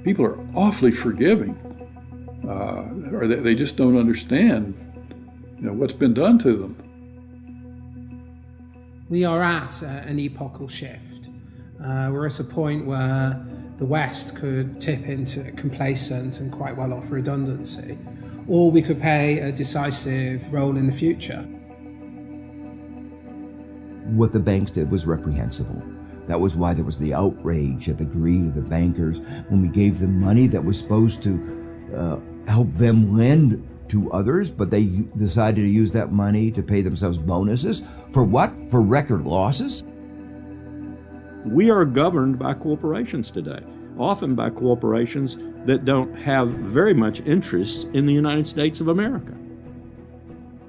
People are awfully forgiving, or they just don't understand, what's been done to them. We are at an epochal shift. We're at a point where the West could tip into complacent and quite well off redundancy, or we could play a decisive role in the future. What the banks did was reprehensible. That was why there was the outrage at the greed of the bankers when we gave them money that was supposed to help them lend to others, but they decided to use that money to pay themselves bonuses. For what? For record losses? We are governed by corporations today, often by corporations that don't have very much interest in the United States of America.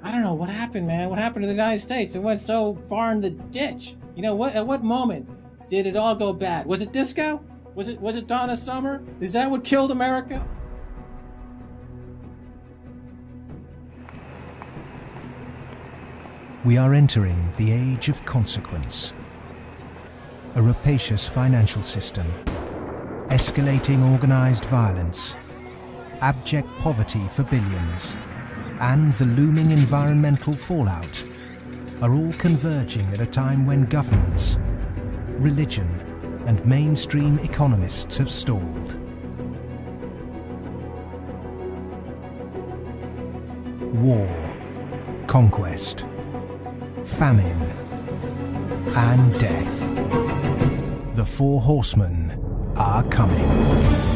I don't know what happened, man. What happened to the United States? It went so far in the ditch. At what moment did it all go bad? Was it disco? Was it Donna Summer? Is that what killed America? We are entering the age of consequence. A rapacious financial system, escalating organized violence, abject poverty for billions, and the looming environmental fallout are all converging at a time when governments, religion, and mainstream economists have stalled. War, conquest, famine, and death. The four horsemen are coming.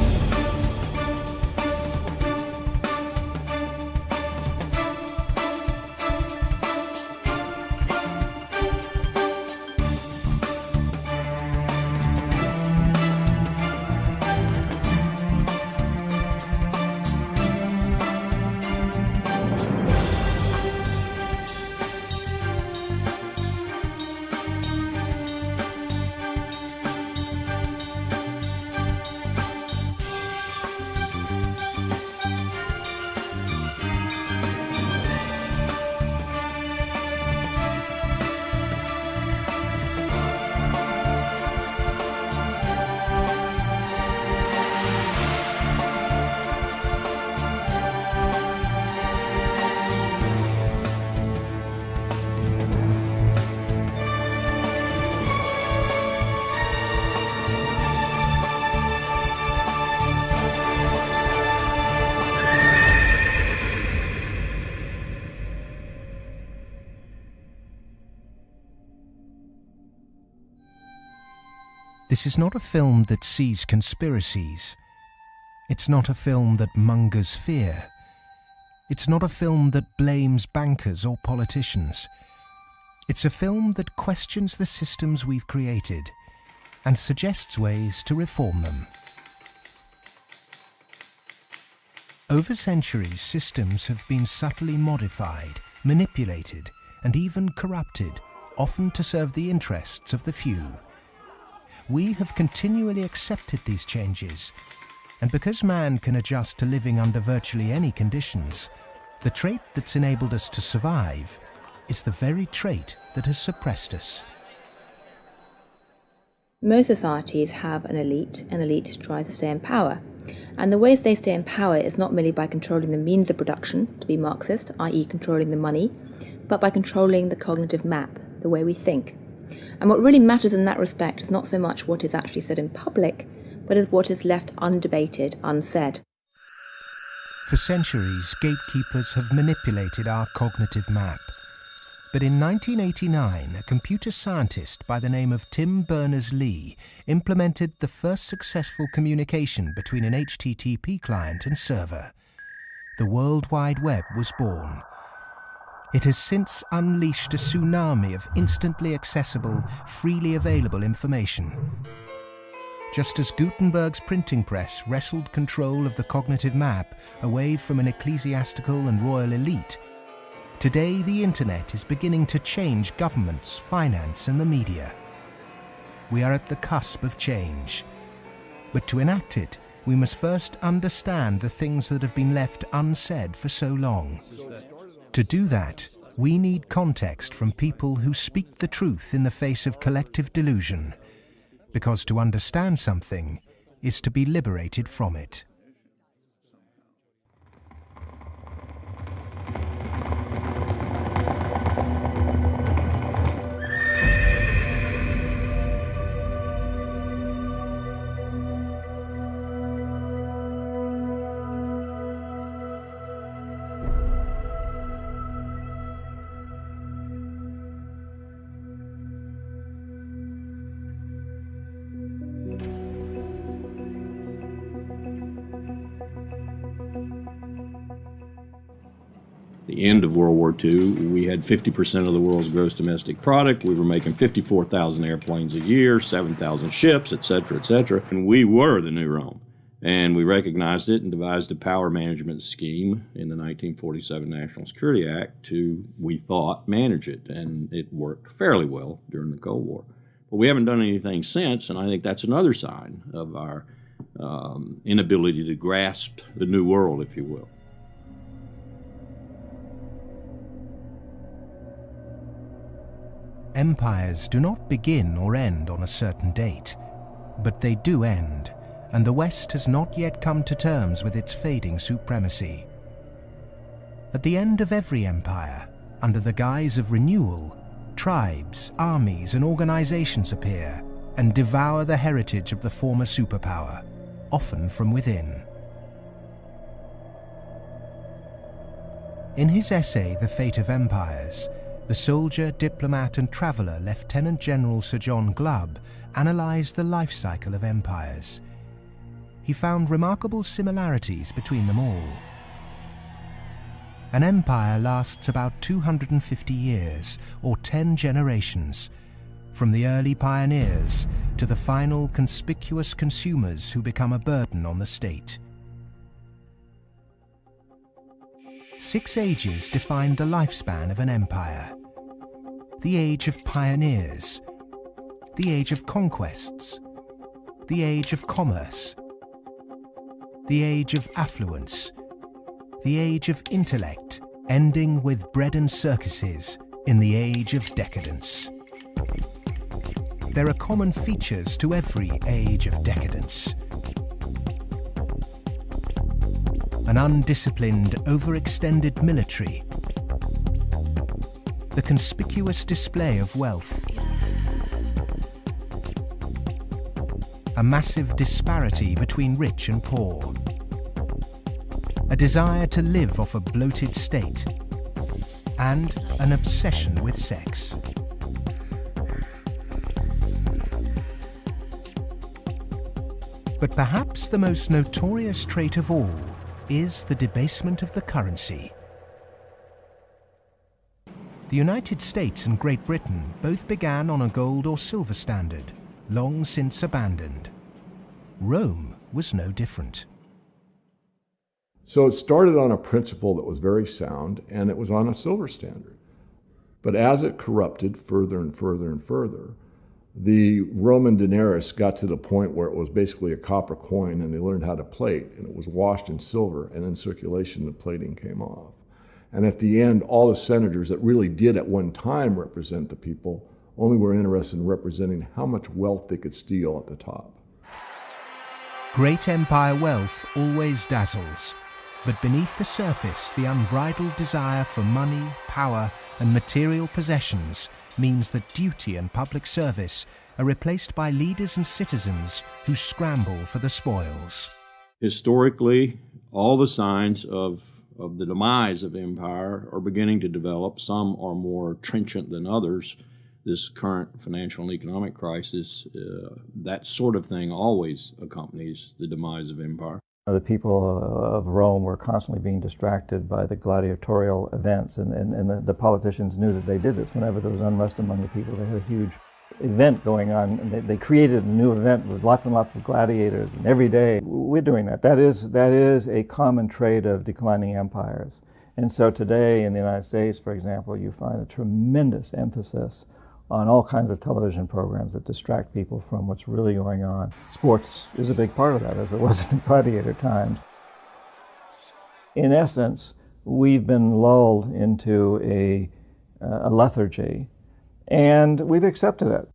This is not a film that sees conspiracies. It's not a film that mongers fear. It's not a film that blames bankers or politicians. It's a film that questions the systems we've created and suggests ways to reform them. Over centuries, systems have been subtly modified, manipulated, and even corrupted, often to serve the interests of the few. We have continually accepted these changes, and because man can adjust to living under virtually any conditions, the trait that's enabled us to survive is the very trait that has suppressed us. Most societies have an elite, and elite tries to stay in power. And the ways they stay in power is not merely by controlling the means of production, to be Marxist, i.e. controlling the money, but by controlling the cognitive map, the way we think. And what really matters in that respect is not so much what is actually said in public, but is what is left undebated, unsaid. For centuries, gatekeepers have manipulated our cognitive map. But in 1989, a computer scientist by the name of Tim Berners-Lee implemented the first successful communication between an HTTP client and server. The World Wide Web was born. It has since unleashed a tsunami of instantly accessible, freely available information. Just as Gutenberg's printing press wrestled control of the cognitive map away from an ecclesiastical and royal elite, today the internet is beginning to change governments, finance, and the media. We are at the cusp of change. But to enact it, we must first understand the things that have been left unsaid for so long. To do that, we need context from people who speak the truth in the face of collective delusion. Because to understand something, is to be liberated from it. The end of World War II, we had 50% of the world's gross domestic product. We were making 54,000 airplanes a year, 7,000 ships, et cetera, and we were the new Rome. And we recognized it and devised a power management scheme in the 1947 National Security Act to, we thought, manage it. And it worked fairly well during the Cold War. But we haven't done anything since, and I think that's another sign of our inability to grasp the new world, if you will. Empires do not begin or end on a certain date, but they do end, and the West has not yet come to terms with its fading supremacy. At the end of every empire, under the guise of renewal, tribes, armies, and organizations appear and devour the heritage of the former superpower, often from within. In his essay, The Fate of Empires, the soldier, diplomat, and traveller Lieutenant General Sir John Glubb analysed the life cycle of empires. He found remarkable similarities between them all. An empire lasts about 250 years, or 10 generations, from the early pioneers to the final conspicuous consumers who become a burden on the state. 6 ages defined the lifespan of an empire. The age of pioneers, the age of conquests, the age of commerce, the age of affluence, the age of intellect, ending with bread and circuses in the age of decadence. There are common features to every age of decadence. An undisciplined, overextended military, the conspicuous display of wealth, a massive disparity between rich and poor, a desire to live off a bloated state, and an obsession with sex. But perhaps the most notorious trait of all is the debasement of the currency. The United States and Great Britain both began on a gold or silver standard, long since abandoned. Rome was no different. So it started on a principle that was very sound, and it was on a silver standard. But as it corrupted further and further and further, the Roman denarius got to the point where it was basically a copper coin, and they learned how to plate, and it was washed in silver, and in circulation the plating came off. And at the end, all the senators that really did at one time represent the people only were interested in representing how much wealth they could steal at the top. Great empire wealth always dazzles, but beneath the surface, the unbridled desire for money, power, and material possessions means that duty and public service are replaced by leaders and citizens who scramble for the spoils. Historically, all the signs of the demise of empire are beginning to develop. Some are more trenchant than others. This current financial and economic crisis, that sort of thing always accompanies the demise of empire. The people of Rome were constantly being distracted by the gladiatorial events, and the politicians knew that they did this. Whenever there was unrest among the people, they had a huge event going on, and they created a new event with lots and lots of gladiators, and every day we're doing that. That is a common trait of declining empires. And so today in the United States, for example, you find a tremendous emphasis on all kinds of television programs that distract people from what's really going on. Sports is a big part of that, as it was in the gladiator times. In essence, we've been lulled into a lethargy, and we've accepted it.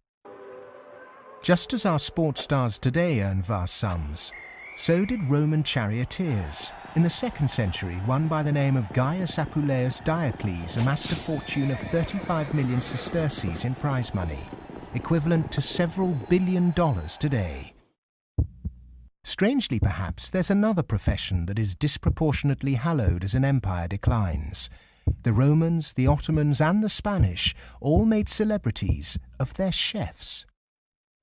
Just as our sports stars today earn vast sums, so did Roman charioteers. In the 2nd century, one by the name of Gaius Apuleius Diocles amassed a fortune of 35 million sesterces in prize money, equivalent to several $1 billion today. Strangely, perhaps, there's another profession that is disproportionately hallowed as an empire declines. The Romans, the Ottomans, and the Spanish all made celebrities of their chefs.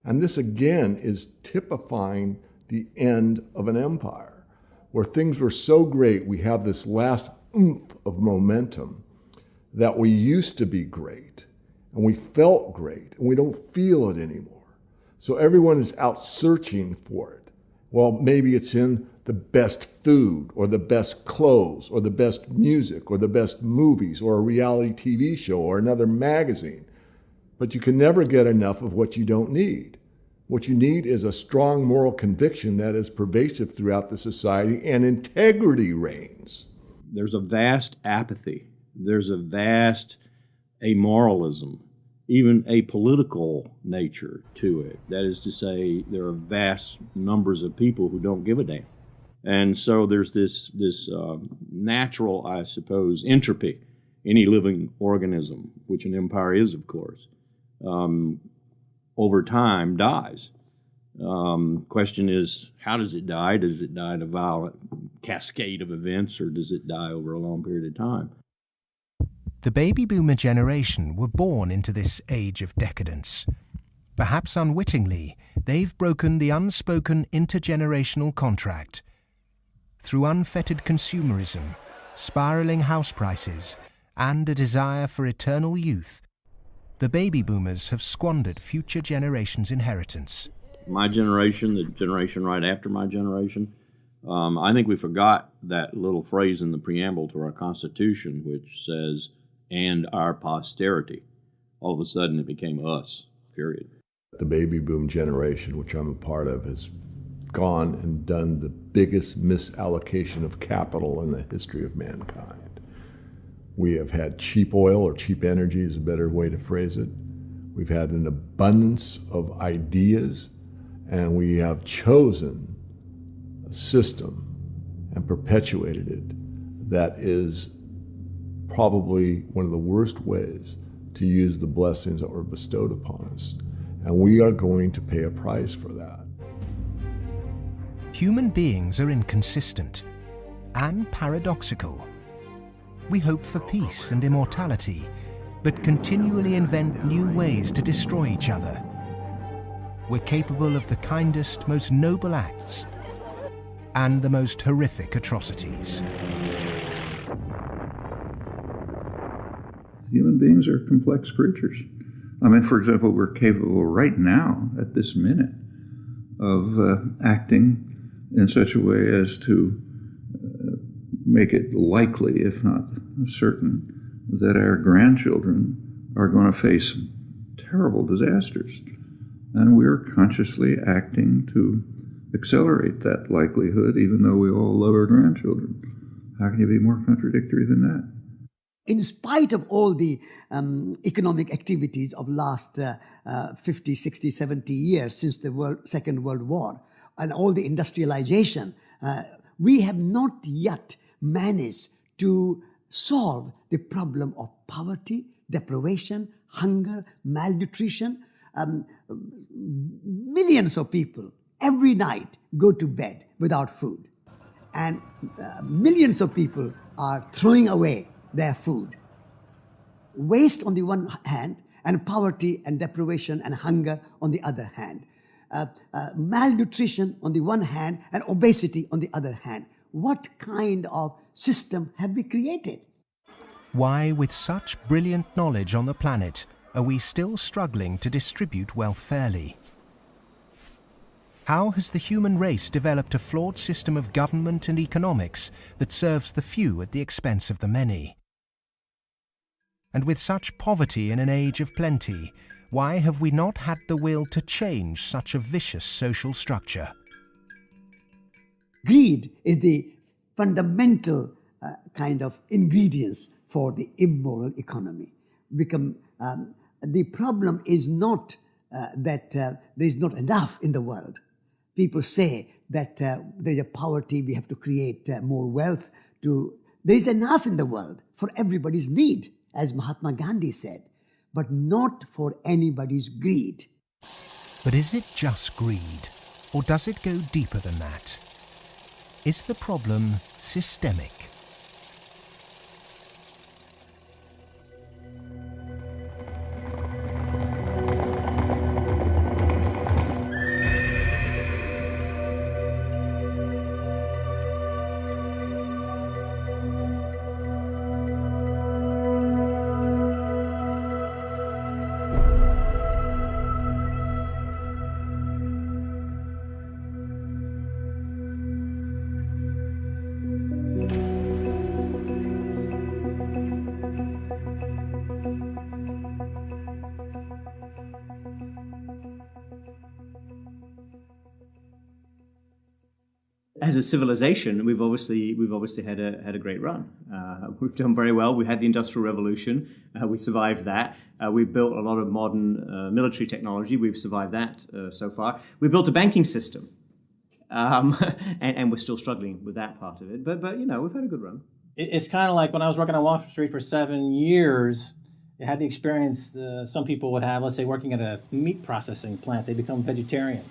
And this again is typifying the end of an empire, where things were so great, we have this last oomph of momentum that we used to be great, and we felt great, and we don't feel it anymore. So everyone is out searching for it. Well, maybe it's in the best food, or the best clothes, or the best music, or the best movies, or a reality TV show, or another magazine. But you can never get enough of what you don't need. What you need is a strong moral conviction that is pervasive throughout the society, and integrity reigns. There's a vast apathy. There's a vast amoralism, even a political nature to it. That is to say, there are vast numbers of people who don't give a damn. And so there's this natural, I suppose, entropy. Any living organism, which an empire is, of course, over time dies. Question is, how does it die? Does it die in a violent cascade of events, or does it die over a long period of time? The baby boomer generation were born into this age of decadence. Perhaps unwittingly, they've broken the unspoken intergenerational contract. Through unfettered consumerism, spiraling house prices, and a desire for eternal youth, the baby boomers have squandered future generations' inheritance. My generation, the generation right after my generation, I think we forgot that little phrase in the preamble to our Constitution, which says, "and our posterity." All of a sudden it became us, period. The baby boom generation, which I'm a part of, has gone and done the biggest misallocation of capital in the history of mankind. We have had cheap oil, or cheap energy is a better way to phrase it. We've had an abundance of ideas, and we have chosen a system and perpetuated it that is probably one of the worst ways to use the blessings that were bestowed upon us. And we are going to pay a price for that. Human beings are inconsistent and paradoxical. We hope for peace and immortality, but continually invent new ways to destroy each other. We're capable of the kindest, most noble acts and the most horrific atrocities. Human beings are complex creatures. I mean, for example, we're capable right now, at this minute, of acting in such a way as to make it likely, if not certain, that our grandchildren are going to face terrible disasters. And we're consciously acting to accelerate that likelihood, even though we all love our grandchildren. How can you be more contradictory than that? In spite of all the economic activities of last 50, 60, 70 years since the Second World War, and all the industrialization, we have not yet managed to solve the problem of poverty, deprivation, hunger, malnutrition. Millions of people every night go to bed without food, and millions of people are throwing away their food. Waste on the one hand, and poverty and deprivation and hunger on the other hand. Malnutrition on the one hand, and obesity on the other hand. What kind of system have we created? Why, with such brilliant knowledge on the planet, are we still struggling to distribute wealth fairly? How has the human race developed a flawed system of government and economics that serves the few at the expense of the many? And with such poverty in an age of plenty, why have we not had the will to change such a vicious social structure? Greed is the fundamental kind of ingredients for the immoral economy. The problem is not that there's not enough in the world. People say that there's a poverty, we have to create more wealth. There's enough in the world for everybody's need, as Mahatma Gandhi said, but not for anybody's greed. But is it just greed, or does it go deeper than that? Is the problem systemic? As a civilization, we've obviously had a great run. We've done very well. We had the Industrial Revolution. We survived that. We built a lot of modern military technology. We've survived that so far. We built a banking system, and we're still struggling with that part of it. But you know, we've had a good run. It's kind of like when I was working on Wall Street for 7 years. I had the experience some people would have. Let's say working at a meat processing plant, they become vegetarian.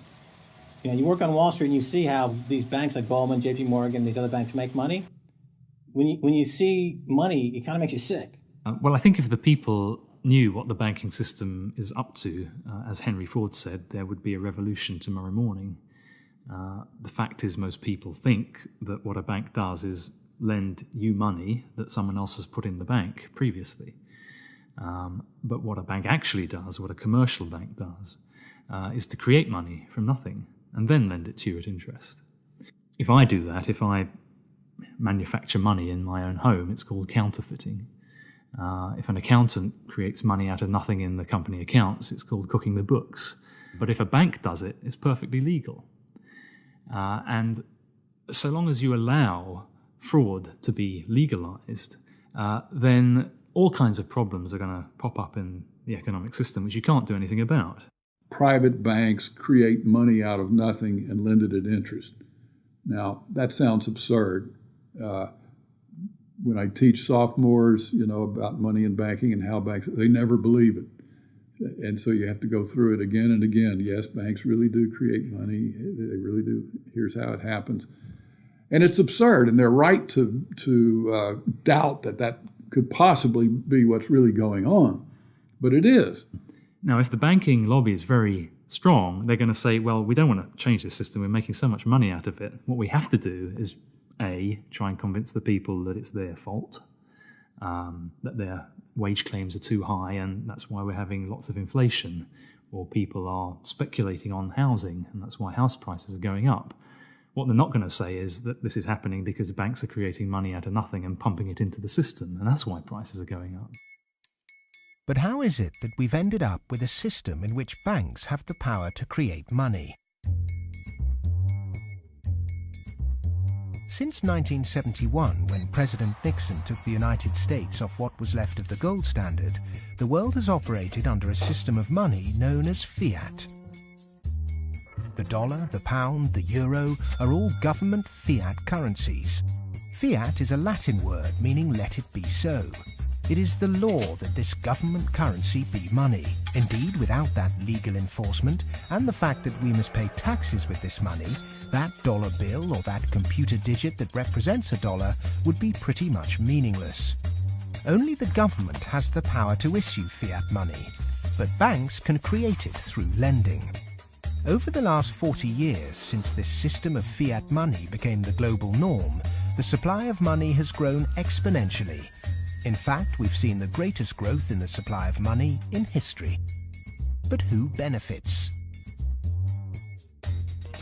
You know, you work on Wall Street and you see how these banks like Goldman, JP Morgan, these other banks make money. When you see money, it kind of makes you sick. Well, I think if the people knew what the banking system is up to, as Henry Ford said, there would be a revolution tomorrow morning. The fact is, most people think that what a bank does is lend you money that someone else has put in the bank previously. But what a bank actually does, what a commercial bank does, is to create money from nothing and then lend it to you at interest. If I do that, if I manufacture money in my own home, it's called counterfeiting. If an accountant creates money out of nothing in the company accounts, it's called cooking the books. But if a bank does it, it's perfectly legal. And so long as you allow fraud to be legalized, then all kinds of problems are going to pop up in the economic system, which you can't do anything about. Private banks create money out of nothing and lend it at interest. Now, that sounds absurd. When I teach sophomores, about money and banking and how banks, they never believe it. And so you have to go through it again and again. Yes, banks really do create money. They really do. Here's how it happens. And it's absurd, and they're right to doubt that could possibly be what's really going on. But it is. Now, if the banking lobby is very strong, they're going to say, well, we don't want to change this system. We're making so much money out of it. What we have to do is, A, try and convince the people that it's their fault, that their wage claims are too high, and that's why we're having lots of inflation, or people are speculating on housing, and that's why house prices are going up. What they're not going to say is that this is happening because banks are creating money out of nothing and pumping it into the system, and that's why prices are going up. But how is it that we've ended up with a system in which banks have the power to create money? Since 1971, when President Nixon took the United States off what was left of the gold standard, the world has operated under a system of money known as fiat. The dollar, the pound, the euro are all government fiat currencies. Fiat is a Latin word meaning let it be so. It is the law that this government currency be money. Indeed, without that legal enforcement and the fact that we must pay taxes with this money, that dollar bill or that computer digit that represents a dollar would be pretty much meaningless. Only the government has the power to issue fiat money, but banks can create it through lending. Over the last 40 years, since this system of fiat money became the global norm, the supply of money has grown exponentially. In fact, we've seen the greatest growth in the supply of money in history. But who benefits?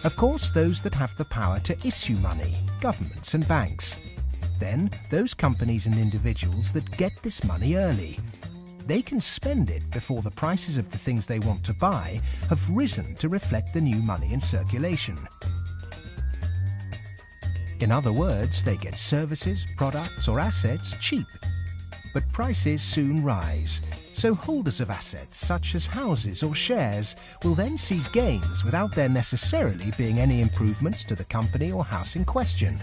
Of course, those that have the power to issue money, governments and banks. Then, those companies and individuals that get this money early. They can spend it before the prices of the things they want to buy have risen to reflect the new money in circulation. In other words, they get services, products or assets cheap. But prices soon rise, So holders of assets such as houses or shares will then see gains without there necessarily being any improvements to the company or house in question.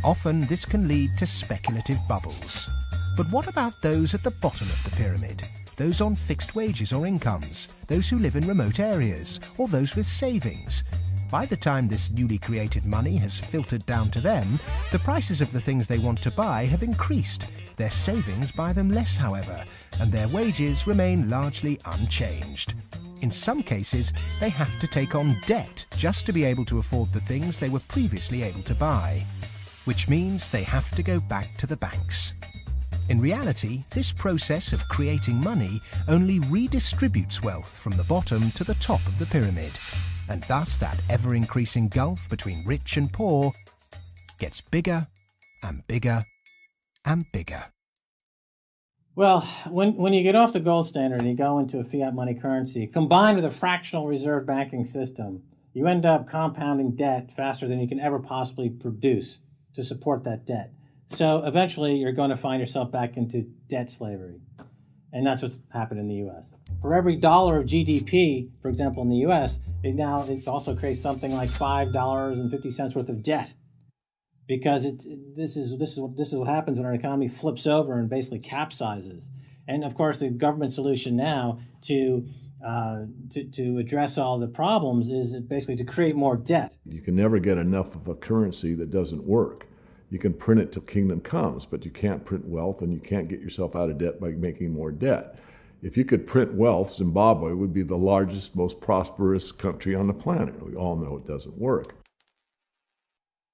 Often this can lead to speculative bubbles. But what about those at the bottom of the pyramid? Those on fixed wages or incomes, those who live in remote areas, or those with savings? By the time this newly created money has filtered down to them, the prices of the things they want to buy have increased. Their savings buy them less, however, and their wages remain largely unchanged. In some cases, they have to take on debt just to be able to afford the things they were previously able to buy, which means they have to go back to the banks. In reality, this process of creating money only redistributes wealth from the bottom to the top of the pyramid, and thus that ever-increasing gulf between rich and poor gets bigger and bigger and bigger. Well, when you get off the gold standard and you go into a fiat money currency, combined with a fractional reserve banking system, you end up compounding debt faster than you can ever possibly produce to support that debt. So eventually you're going to find yourself back into debt slavery. And that's what's happened in the U.S. For every dollar of GDP, for example, in the U.S., it also creates something like $5.50 worth of debt. Because this is what happens when our economy flips over and basically capsizes. And of course, the government solution now to address all the problems is basically to create more debt. You can never get enough of a currency that doesn't work. You can print it till kingdom comes, but you can't print wealth, and you can't get yourself out of debt by making more debt. If you could print wealth, Zimbabwe would be the largest, most prosperous country on the planet. We all know it doesn't work.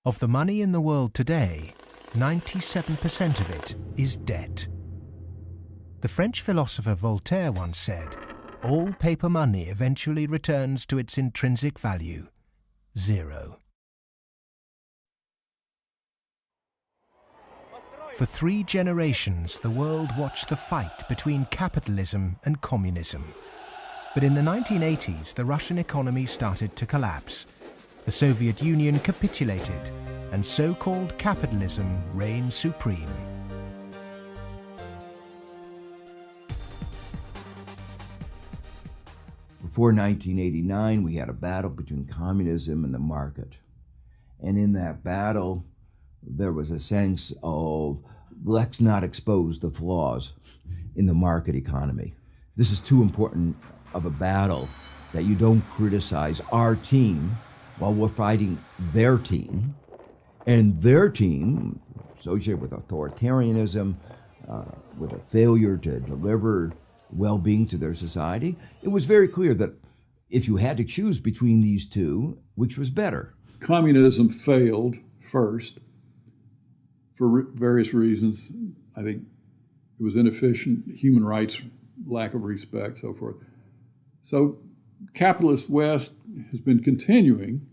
Of the money in the world today, 97% of it is debt. The French philosopher Voltaire once said, "All paper money eventually returns to its intrinsic value, zero." For 3 generations, the world watched the fight between capitalism and communism. But in the 1980s, the Russian economy started to collapse. The Soviet Union capitulated, and so-called capitalism reigned supreme. Before 1989, we had a battle between communism and the market. And in that battle, there was a sense of, let's not expose the flaws in the market economy. This is too important of a battle that you don't criticize our team while we're fighting their team. And their team, associated with authoritarianism, with a failure to deliver well-being to their society, it was very clear that if you had to choose between these two, which was better? Communism failed first for various reasons. I think it was inefficient, human rights, lack of respect, so forth. So capitalist West has been continuing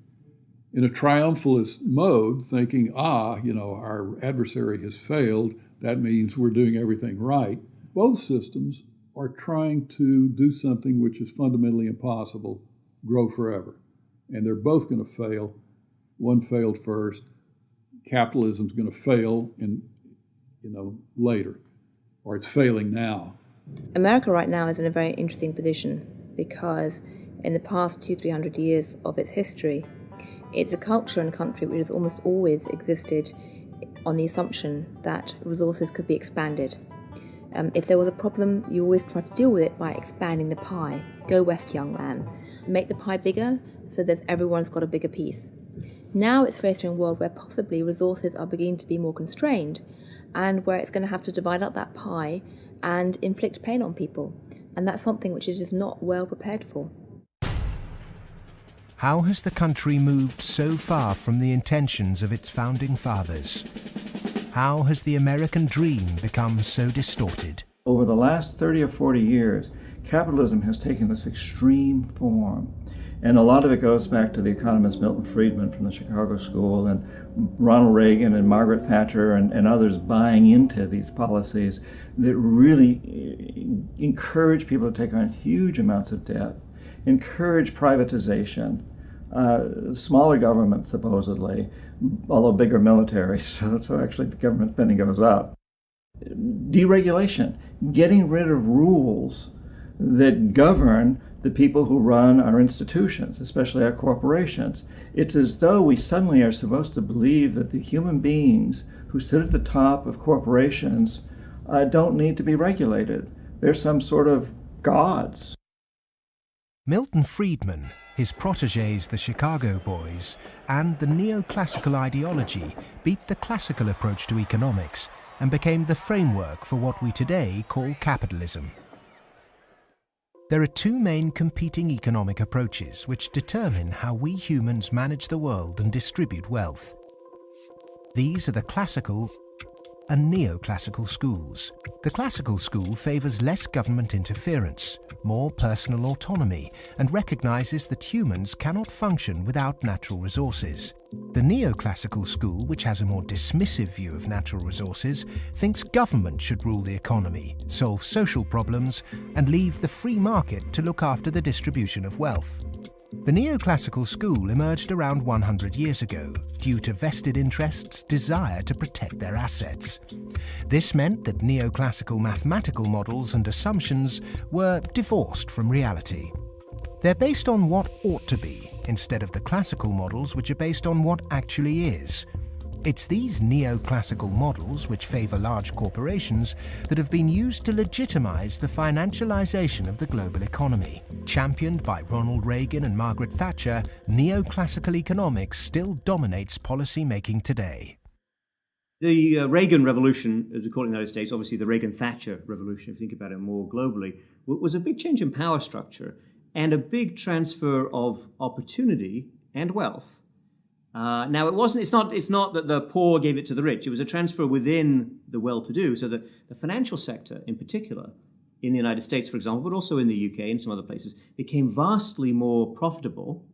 in a triumphalist mode, thinking, our adversary has failed. That means we're doing everything right. Both systems are trying to do something which is fundamentally impossible, grow forever. And they're both going to fail. One failed first. Capitalism's going to fail later, or it's failing now. America right now is in a very interesting position because in the past 200-300 years of its history, it's a culture and country which has almost always existed on the assumption that resources could be expanded. If there was a problem, you always try to deal with it by expanding the pie. Go west, young man. Make the pie bigger so that everyone's got a bigger piece. Now it's facing a world where possibly resources are beginning to be more constrained and where it's going to have to divide up that pie and inflict pain on people. And that's something which it is not well prepared for. How has the country moved so far from the intentions of its founding fathers? How has the American dream become so distorted? Over the last 30 or 40 years, capitalism has taken this extreme form. And a lot of it goes back to the economist Milton Friedman from the Chicago School and Ronald Reagan and Margaret Thatcher and others buying into these policies that really encourage people to take on huge amounts of debt, encourage privatization, smaller government supposedly, although bigger military, so actually the government spending goes up. Deregulation, getting rid of rules that govern the people who run our institutions, especially our corporations. It's as though we suddenly are supposed to believe that the human beings who sit at the top of corporations don't need to be regulated. They're some sort of gods. Milton Friedman, his protégés the Chicago Boys, and the neoclassical ideology beat the classical approach to economics and became the framework for what we today call capitalism. There are two main competing economic approaches which determine how we humans manage the world and distribute wealth. These are the classical and neoclassical schools. The classical school favours less government interference, more personal autonomy, and recognises that humans cannot function without natural resources. The neoclassical school, which has a more dismissive view of natural resources, thinks government should rule the economy, solve social problems, and leave the free market to look after the distribution of wealth. The neoclassical school emerged around 100 years ago due to vested interests' desire to protect their assets. This meant that neoclassical mathematical models and assumptions were divorced from reality. They're based on what ought to be, instead of the classical models which are based on what actually is. It's these neoclassical models, which favour large corporations, that have been used to legitimise the financialisation of the global economy. Championed by Ronald Reagan and Margaret Thatcher, neoclassical economics still dominates policy-making today. The Reagan Revolution, as we call it in the United States, obviously the Reagan-Thatcher Revolution, if you think about it more globally, was a big change in power structure and a big transfer of opportunity and wealth. Now, it's not that the poor gave it to the rich. It was a transfer within the well-to-do. So the financial sector, in particular, in the United States, for example, but also in the UK and some other places, became vastly more profitable.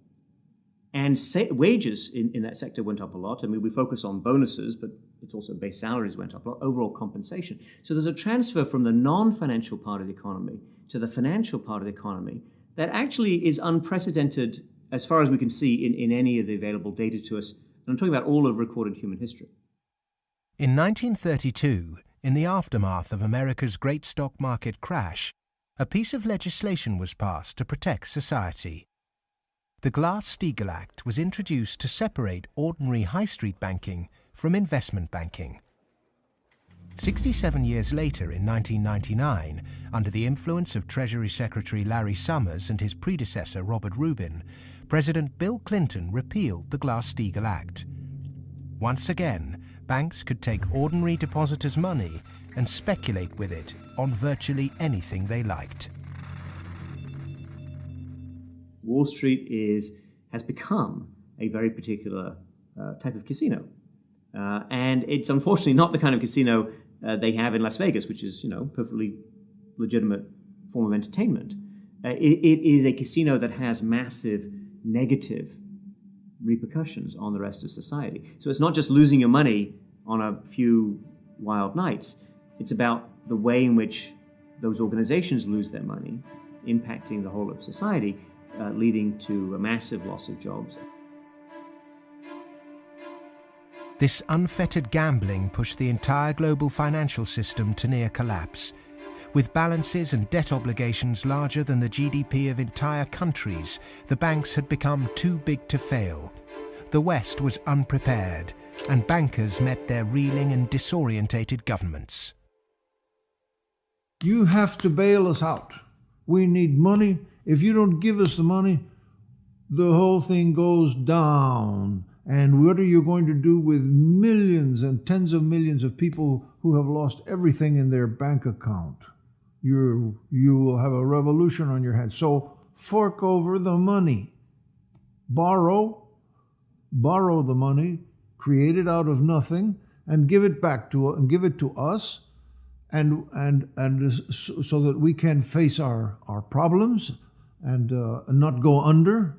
And wages in that sector went up a lot. I mean, we focus on bonuses, but it's also base salaries went up a lot, overall compensation. So there's a transfer from the non-financial part of the economy to the financial part of the economy that actually is unprecedented as far as we can see in any of the available data to us. And I'm talking about all of recorded human history. In 1932, in the aftermath of America's great stock market crash, a piece of legislation was passed to protect society. The Glass-Steagall Act was introduced to separate ordinary high street banking from investment banking. 67 years later, in 1999, under the influence of Treasury Secretary Larry Summers and his predecessor Robert Rubin, President Bill Clinton repealed the Glass-Steagall Act. Once again, banks could take ordinary depositors' money and speculate with it on virtually anything they liked. Wall Street has become a very particular type of casino. And it's unfortunately not the kind of casino they have in Las Vegas, which is, perfectly legitimate form of entertainment. It is a casino that has massive negative repercussions on the rest of society. So it's not just losing your money on a few wild nights. It's about the way in which those organizations lose their money, impacting the whole of society, leading to a massive loss of jobs. This unfettered gambling pushed the entire global financial system to near collapse. With balances and debt obligations larger than the GDP of entire countries, the banks had become too big to fail. The West was unprepared, and bankers met their reeling and disorientated governments. You have to bail us out. We need money. If you don't give us the money, the whole thing goes down. And what are you going to do with millions and tens of millions of people who have lost everything in their bank account? You will have a revolution on your hands. So fork over the money. Borrow the money, create it out of nothing, and give it back to us, and so that we can face our problems and not go under,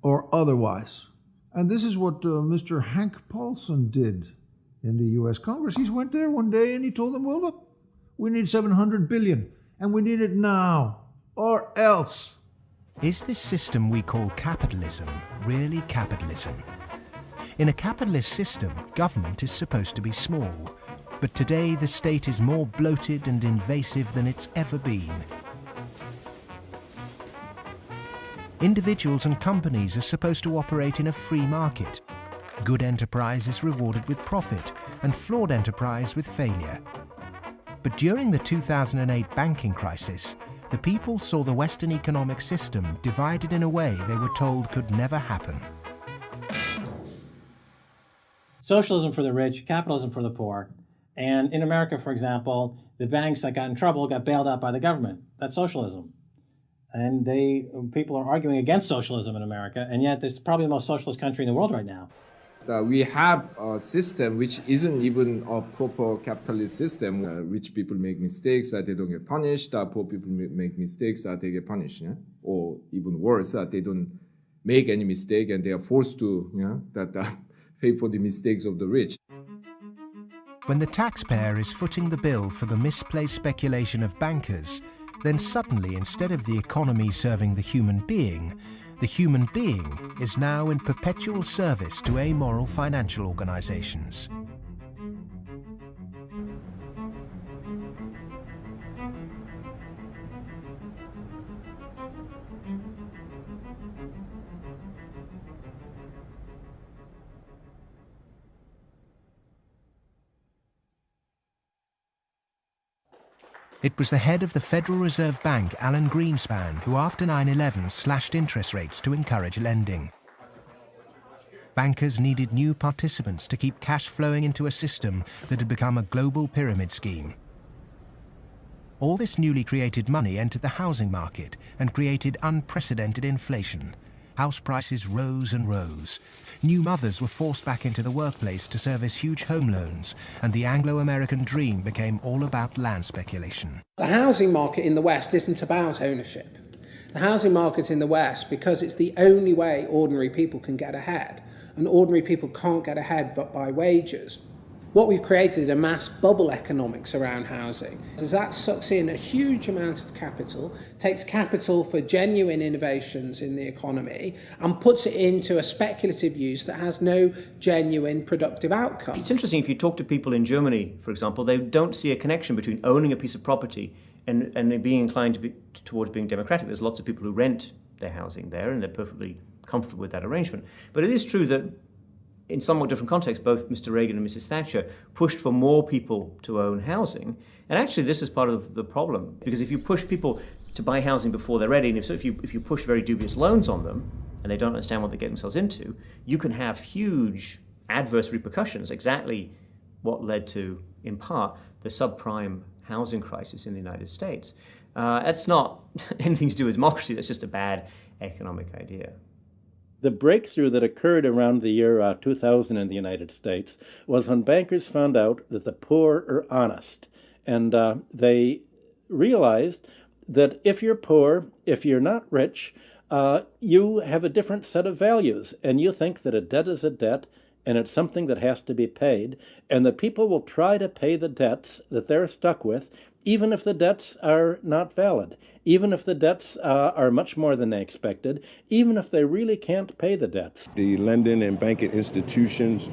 or otherwise. And this is what Mr. Hank Paulson did in the U.S. Congress. He went there one day and he told them, well, look, we need $700 billion, and we need it now, or else. Is this system we call capitalism really capitalism? In a capitalist system, government is supposed to be small. But today the state is more bloated and invasive than it's ever been. Individuals and companies are supposed to operate in a free market. Good enterprise is rewarded with profit and flawed enterprise with failure. But during the 2008 banking crisis, the people saw the Western economic system divided in a way they were told could never happen. Socialism for the rich, capitalism for the poor. And in America, for example, the banks that got in trouble got bailed out by the government. That's socialism. And people are arguing against socialism in America, and yet it's probably the most socialist country in the world right now. We have a system which isn't even a proper capitalist system. Rich people make mistakes that they don't get punished. Poor people make mistakes that they get punished. Yeah? Or even worse, that they don't make any mistake and they are forced to pay for the mistakes of the rich. When the taxpayer is footing the bill for the misplaced speculation of bankers, then suddenly, instead of the economy serving the human being is now in perpetual service to amoral financial organizations. It was the head of the Federal Reserve Bank, Alan Greenspan, who after 9/11 slashed interest rates to encourage lending. Bankers needed new participants to keep cash flowing into a system that had become a global pyramid scheme. All this newly created money entered the housing market and created unprecedented inflation. House prices rose and rose. New mothers were forced back into the workplace to service huge home loans, and the Anglo-American dream became all about land speculation. The housing market in the West isn't about ownership. The housing market in the West, because it's the only way ordinary people can get ahead, and ordinary people can't get ahead but by wages. What we've created is a mass bubble economics around housing. As that sucks in a huge amount of capital, takes capital for genuine innovations in the economy, and puts it into a speculative use that has no genuine productive outcome. It's interesting, if you talk to people in Germany, for example, they don't see a connection between owning a piece of property and being inclined towards being democratic. There's lots of people who rent their housing there, and they're perfectly comfortable with that arrangement. But it is true that in somewhat different contexts, both Mr. Reagan and Mrs. Thatcher pushed for more people to own housing. And actually, this is part of the problem, because if you push people to buy housing before they're ready, and if you push very dubious loans on them, and they don't understand what they get themselves into, you can have huge adverse repercussions, exactly what led to, in part, the subprime housing crisis in the United States. That's not anything to do with democracy, that's just a bad economic idea. The breakthrough that occurred around the year 2000 in the United States was when bankers found out that the poor are honest. And they realized that if you're poor, if you're not rich, you have a different set of values. And you think that a debt is a debt, and it's something that has to be paid. And that people will try to pay the debts that they're stuck with, even if the debts are not valid, even if the debts are much more than they expected, even if they really can't pay the debts. The lending and banking institutions,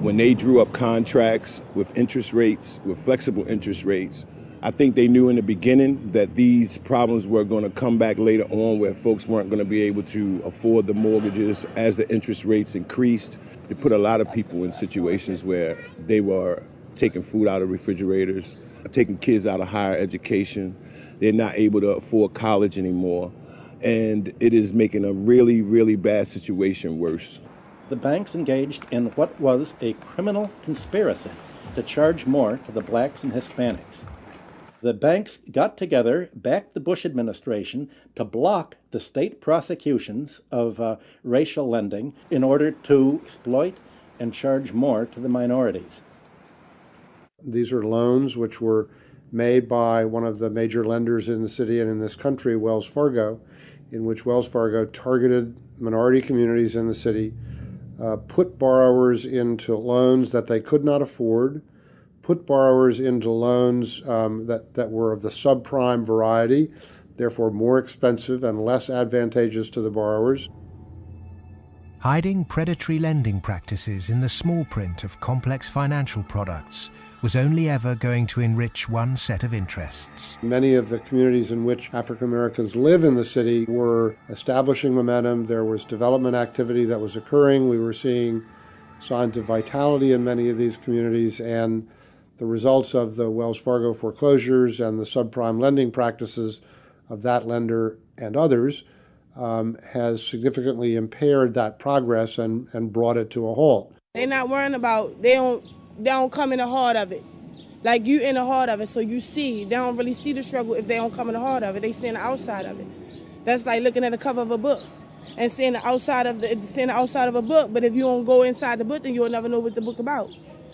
when they drew up contracts with interest rates, with flexible interest rates, I think they knew in the beginning that these problems were going to come back later on, where folks weren't going to be able to afford the mortgages as the interest rates increased. It put a lot of people in situations where they were taking food out of refrigerators, taking kids out of higher education. They're not able to afford college anymore. And it is making a really, really bad situation worse. The banks engaged in what was a criminal conspiracy to charge more to the blacks and Hispanics. The banks got together, backed the Bush administration to block the state prosecutions of racial lending in order to exploit and charge more to the minorities. These are loans which were made by one of the major lenders in the city and in this country, Wells Fargo, in which Wells Fargo targeted minority communities in the city, put borrowers into loans that they could not afford, put borrowers into loans that were of the subprime variety, therefore more expensive and less advantageous to the borrowers. Hiding predatory lending practices in the small print of complex financial products was only ever going to enrich one set of interests. Many of the communities in which African Americans live in the city were establishing momentum. There was development activity that was occurring. We were seeing signs of vitality in many of these communities, and the results of the Wells Fargo foreclosures and the subprime lending practices of that lender and others has significantly impaired that progress and brought it to a halt. They're not worrying about, they don't come in the heart of it. Like, you in the heart of it, so you see. They don't really see the struggle if they don't come in the heart of it. They see the outside of it. That's like looking at the cover of a book and seeing the outside of a book, but if you don't go inside the book, then you'll never know what the book about.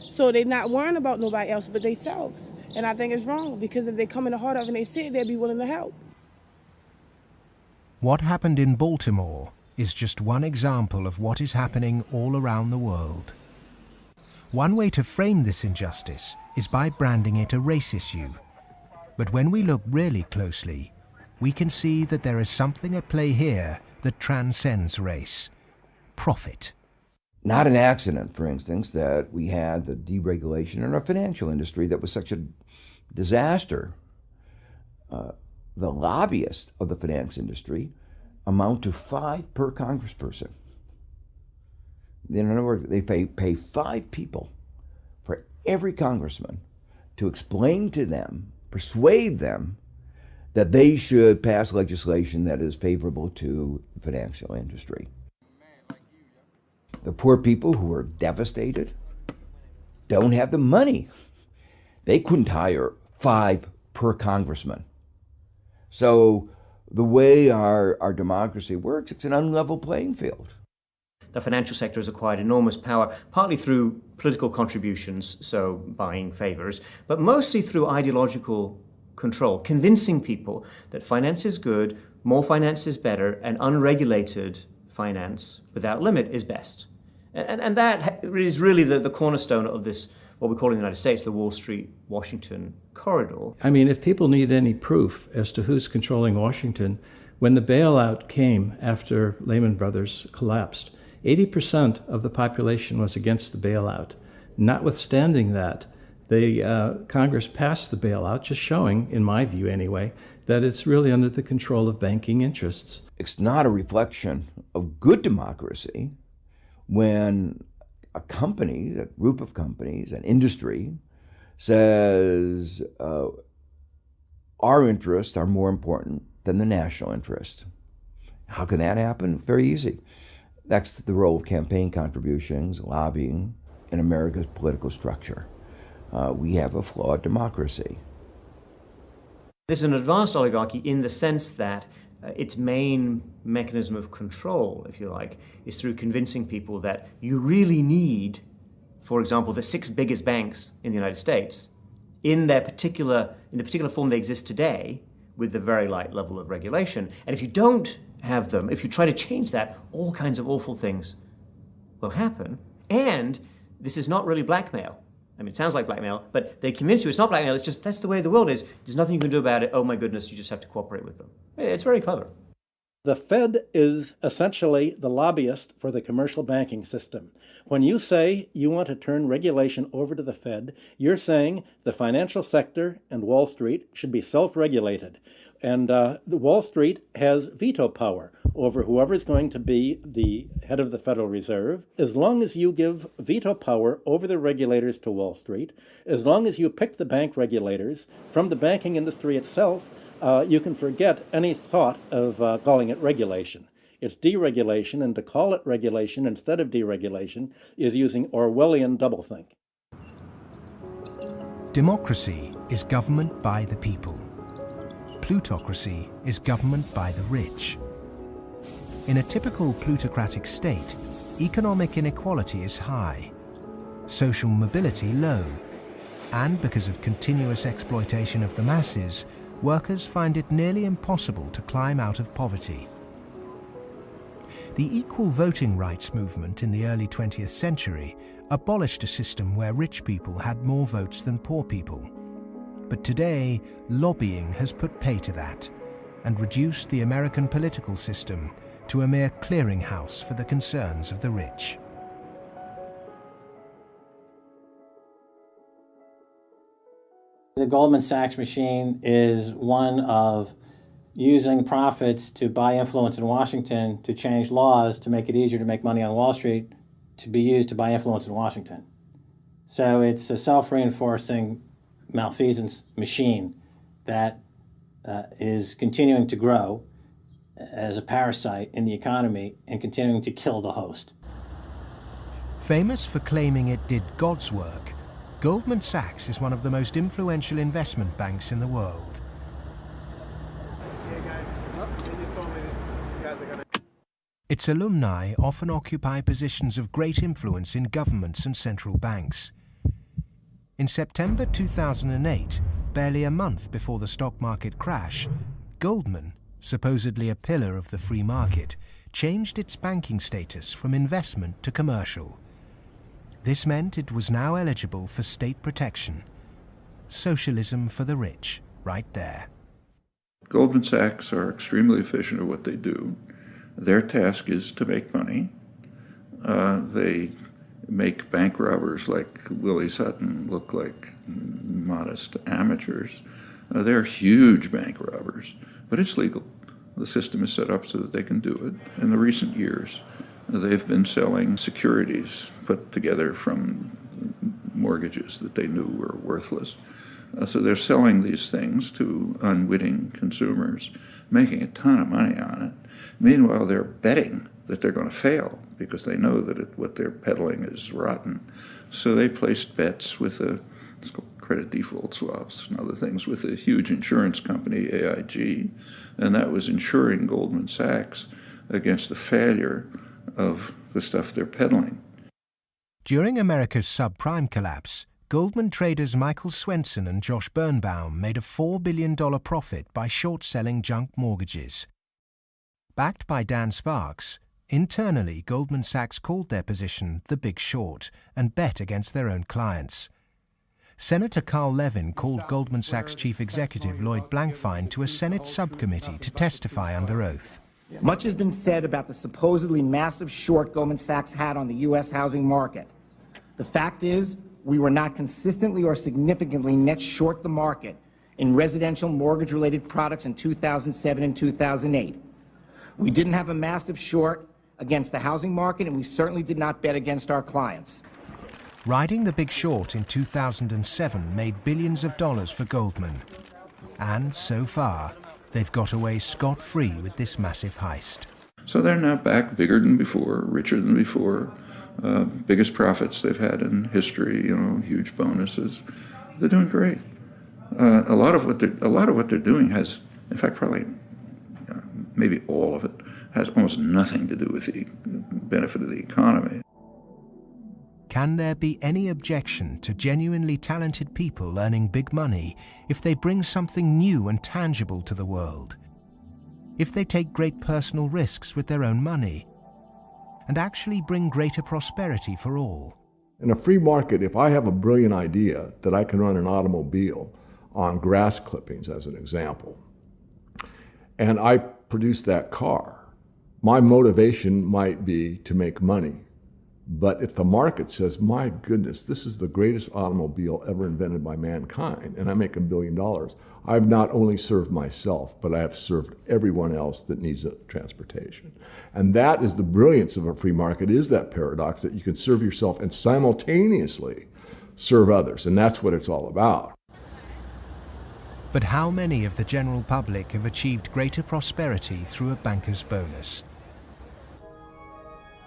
So they're not worrying about nobody else but themselves. And I think it's wrong, because if they come in the heart of it and they see it, they'll be willing to help. What happened in Baltimore is just one example of what is happening all around the world. One way to frame this injustice is by branding it a race issue. But when we look really closely, we can see that there is something at play here that transcends race: profit. Not an accident, for instance, that we had the deregulation in our financial industry that was such a disaster. The lobbyists of the finance industry amount to 5 per congressperson. In other words, they pay 5 people for every congressman to explain to them, persuade them, that they should pass legislation that is favorable to the financial industry. The poor people who are devastated don't have the money. They couldn't hire 5 per congressman. So the way our democracy works, it's an unlevel playing field. The financial sector has acquired enormous power, partly through political contributions, so buying favors, but mostly through ideological control, convincing people that finance is good, more finance is better, and unregulated finance without limit is best. And that is really the cornerstone of this, what we call in the United States, the Wall Street-Washington corridor. I mean, if people need any proof as to who's controlling Washington, when the bailout came after Lehman Brothers collapsed, 80% of the population was against the bailout. Notwithstanding that, the Congress passed the bailout, just showing, in my view anyway, that it's really under the control of banking interests. It's not a reflection of good democracy when a company, a group of companies, an industry, says our interests are more important than the national interest. How can that happen? Very easy. That's the role of campaign contributions, lobbying, in America's political structure. We have a flawed democracy. This is an advanced oligarchy in the sense that its main mechanism of control, if you like, is through convincing people that you really need, for example, the 6 biggest banks in the United States in the particular form they exist today, with the very light level of regulation. And if you don't have them, if you try to change that, all kinds of awful things will happen. And this is not really blackmail. I mean, it sounds like blackmail, but they convince you it's not blackmail, it's just that's the way the world is. There's nothing you can do about it. Oh my goodness, you just have to cooperate with them. It's very clever. The Fed is essentially the lobbyist for the commercial banking system. When you say you want to turn regulation over to the Fed, you're saying the financial sector and Wall Street should be self-regulated. And the Wall Street has veto power over whoever is going to be the head of the Federal Reserve. As long as you give veto power over the regulators to Wall Street, as long as you pick the bank regulators from the banking industry itself, you can forget any thought of calling it regulation. It's deregulation, and to call it regulation instead of deregulation is using Orwellian doublethink. Democracy is government by the people. Plutocracy is government by the rich. In a typical plutocratic state, economic inequality is high, social mobility low, and because of continuous exploitation of the masses, workers find it nearly impossible to climb out of poverty. The equal voting rights movement in the early 20th century abolished a system where rich people had more votes than poor people. But today, lobbying has put pay to that and reduced the American political system to a mere clearinghouse for the concerns of the rich. The Goldman Sachs machine is one of using profits to buy influence in Washington, to change laws, to make it easier to make money on Wall Street, to be used to buy influence in Washington. So it's a self-reinforcing malfeasance machine that is continuing to grow as a parasite in the economy and continuing to kill the host. Famous for claiming it did God's work, Goldman Sachs is one of the most influential investment banks in the world. Its alumni often occupy positions of great influence in governments and central banks. In September 2008, barely a month before the stock market crash, Goldman, supposedly a pillar of the free market, changed its banking status from investment to commercial. This meant it was now eligible for state protection. Socialism for the rich, right there. Goldman Sachs are extremely efficient at what they do. Their task is to make money. They make bank robbers like Willie Sutton look like modest amateurs. They're huge bank robbers, but it's legal. The system is set up so that they can do it. In the recent years, they've been selling securities put together from mortgages that they knew were worthless. So they're selling these things to unwitting consumers, making a ton of money on it. Meanwhile, they're betting that they're going to fail because they know that what they're peddling is rotten. So they placed bets with it's called credit default swaps and other things with a huge insurance company, AIG, and that was insuring Goldman Sachs against the failure of the stuff they're peddling. During America's subprime collapse, Goldman traders Michael Swenson and Josh Birnbaum made a $4 billion profit by short-selling junk mortgages. Backed by Dan Sparks, internally Goldman Sachs called their position the Big Short and bet against their own clients. Senator Carl Levin called Goldman Sachs chief executive Lloyd Blankfein to a Senate subcommittee to testify under oath. Much has been said about the supposedly massive short Goldman Sachs had on the U.S. housing market. The fact is, we were not consistently or significantly net short the market in residential mortgage-related products in 2007 and 2008. We didn't have a massive short against the housing market, and we certainly did not bet against our clients. Riding the Big Short in 2007 made billions of dollars for Goldman. And so far, they've got away scot-free with this massive heist. So they're now back bigger than before, richer than before, biggest profits they've had in history, huge bonuses. They're doing great. A lot of what they're doing has, in fact, probably maybe all of it, has almost nothing to do with the benefit of the economy. Can there be any objection to genuinely talented people earning big money if they bring something new and tangible to the world? If they take great personal risks with their own money and actually bring greater prosperity for all? In a free market, if I have a brilliant idea that I can run an automobile on grass clippings, as an example, and I produce that car, my motivation might be to make money. But if the market says, my goodness, this is the greatest automobile ever invented by mankind, and I make $1 billion, I've not only served myself, but I have served everyone else that needs transportation. And that is the brilliance of a free market, is that paradox that you can serve yourself and simultaneously serve others. And that's what it's all about. But how many of the general public have achieved greater prosperity through a banker's bonus?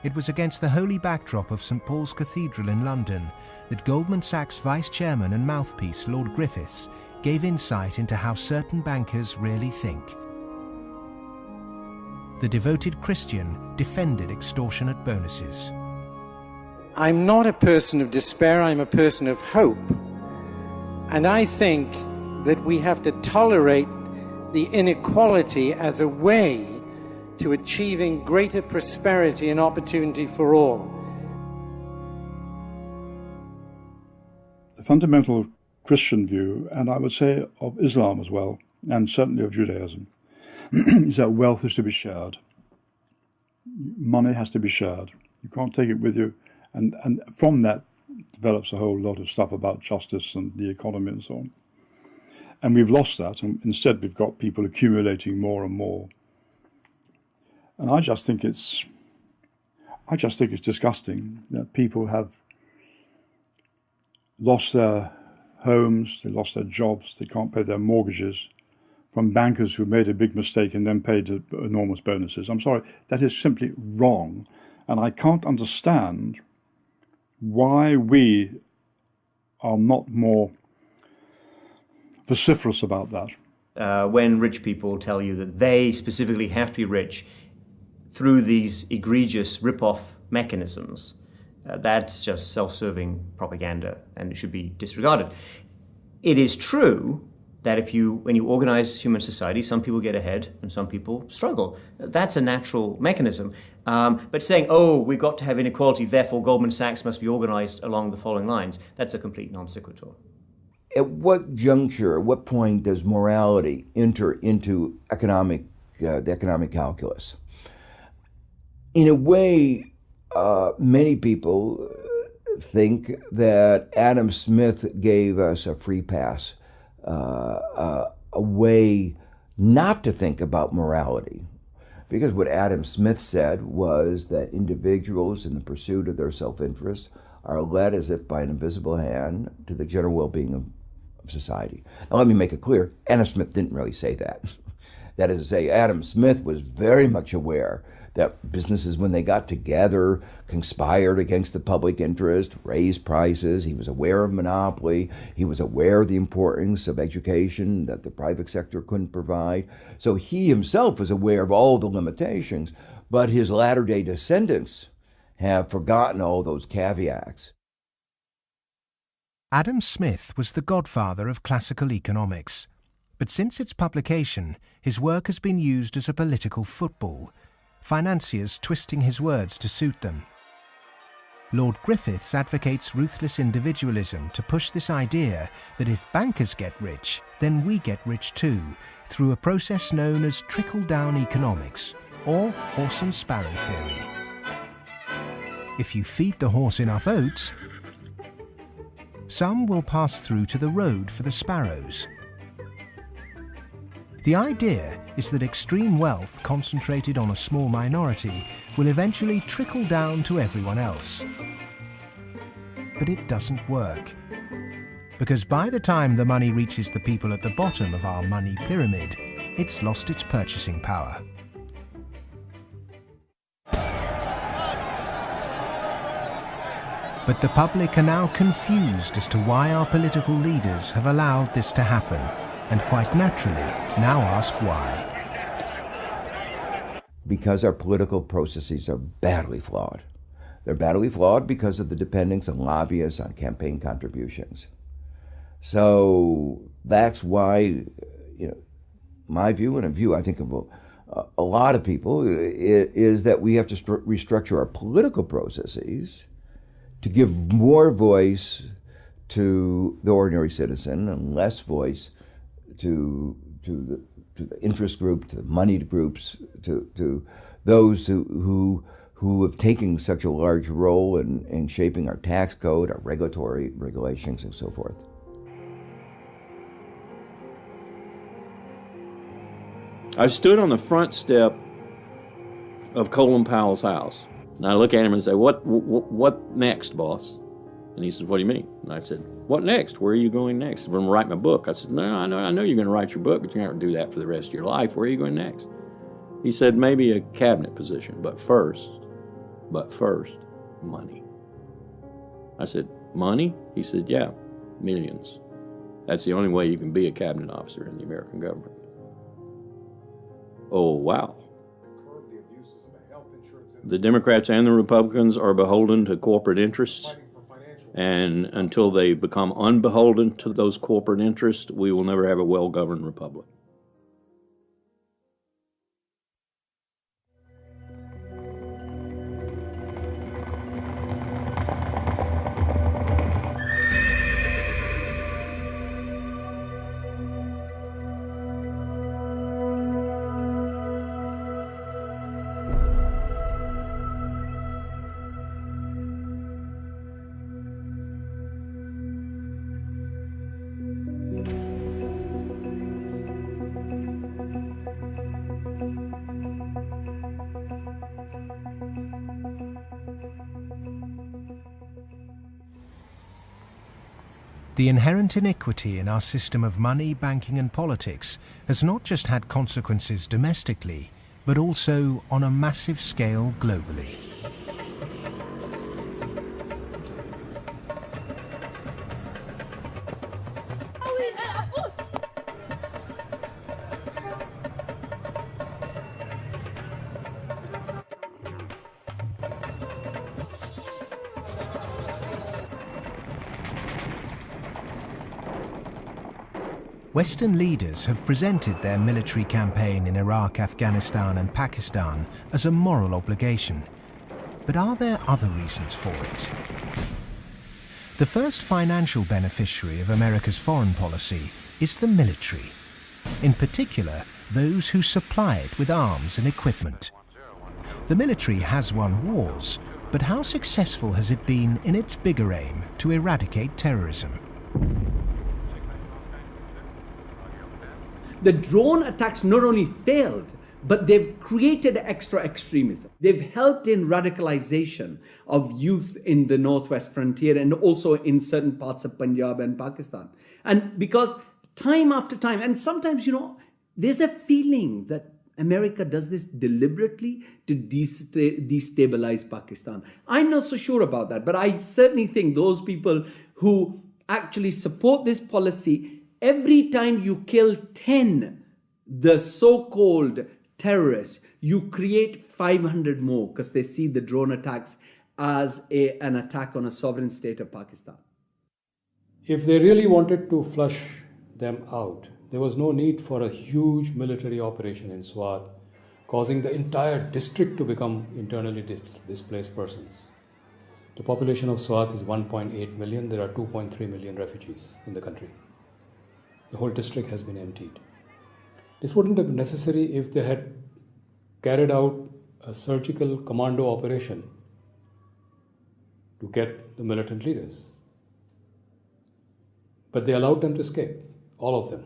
It was against the holy backdrop of St. Paul's Cathedral in London that Goldman Sachs vice chairman and mouthpiece Lord Griffiths gave insight into how certain bankers really think. The devoted Christian defended extortionate bonuses. I'm not a person of despair, I'm a person of hope. And I think that we have to tolerate the inequality as a way to achieving greater prosperity and opportunity for all. The fundamental Christian view, and I would say of Islam as well, and certainly of Judaism, is that wealth is to be shared. money has to be shared. You can't take it with you. And from that develops a whole lot of stuff about justice and the economy and so on. And we've lost that, and instead we've got people accumulating more and more. And I just think it's disgusting that people have lost their homes, they lost their jobs, they can't pay their mortgages from bankers who made a big mistake and then paid enormous bonuses. I'm sorry, that is simply wrong. And I can't understand why we are not more vociferous about that. When rich people tell you that they specifically have to be rich through these egregious rip-off mechanisms, that's just self-serving propaganda and it should be disregarded. It is true that when you organize human society, some people get ahead and some people struggle. That's a natural mechanism. But saying, oh, we've got to have inequality, therefore Goldman Sachs must be organized along the following lines, that's a complete non sequitur. At what juncture, at what point does morality enter into the economic calculus? In a way, many people think that Adam Smith gave us a free pass, a way not to think about morality. Because what Adam Smith said was that individuals in the pursuit of their self-interest are led as if by an invisible hand to the general well-being of society. Now let me make it clear, Adam Smith didn't really say that. That is to say, Adam Smith was very much aware that businesses, when they got together, conspired against the public interest, raised prices. He was aware of monopoly. He was aware of the importance of education that the private sector couldn't provide. So he himself was aware of all the limitations, but his latter-day descendants have forgotten all those caveats. Adam Smith was the godfather of classical economics, but since its publication, his work has been used as a political football, financiers twisting his words to suit them. Lord Griffiths advocates ruthless individualism to push this idea that if bankers get rich, then we get rich too, through a process known as trickle-down economics, or horse and sparrow theory. If you feed the horse enough oats, some will pass through to the road for the sparrows. The idea is that extreme wealth concentrated on a small minority will eventually trickle down to everyone else. But it doesn't work. Because by the time the money reaches the people at the bottom of our money pyramid, it's lost its purchasing power. But the public are now confused as to why our political leaders have allowed this to happen, and quite naturally now ask why. Because our political processes are badly flawed. They're badly flawed because of the dependence on lobbyists, on campaign contributions. So that's why, my view, and a view I think of a lot of people, is that we have to restructure our political processes to give more voice to the ordinary citizen and less voice to the interest group, to the moneyed groups, to those who have taken such a large role in shaping our tax code, our regulatory regulations, and so forth. I stood on the front step of Colin Powell's house. And I look at him and say, what next, boss? And he said, what do you mean? And I said, what next? Where are you going next? I'm going to write my book. I said, no, I know you're going to write your book, but you're not going to do that for the rest of your life. Where are you going next? He said, maybe a cabinet position, but first, money. I said, money? He said, yeah, millions. That's the only way you can be a cabinet officer in the American government. Oh, wow. The Democrats and the Republicans are beholden to corporate interests, and until they become unbeholden to those corporate interests, we will never have a well-governed republic. The inherent iniquity in our system of money, banking and politics has not just had consequences domestically, but also on a massive scale globally. Western leaders have presented their military campaign in Iraq, Afghanistan and Pakistan as a moral obligation. But are there other reasons for it? The first financial beneficiary of America's foreign policy is the military. In particular, those who supply it with arms and equipment. The military has won wars, but how successful has it been in its bigger aim to eradicate terrorism? The drone attacks not only failed, but they've created extra extremism. They've helped in radicalization of youth in the northwest frontier and also in certain parts of Punjab and Pakistan. And because time after time, and sometimes, there's a feeling that America does this deliberately to destabilize Pakistan. I'm not so sure about that, but I certainly think those people who actually support this policy, every time you kill 10, the so-called terrorists, you create 500 more because they see the drone attacks as an attack on a sovereign state of Pakistan. If they really wanted to flush them out, there was no need for a huge military operation in Swat, causing the entire district to become internally displaced persons. The population of Swat is 1.8 million. There are 2.3 million refugees in the country. The whole district has been emptied. This wouldn't have been necessary if they had carried out a surgical commando operation to get the militant leaders. But they allowed them to escape, all of them.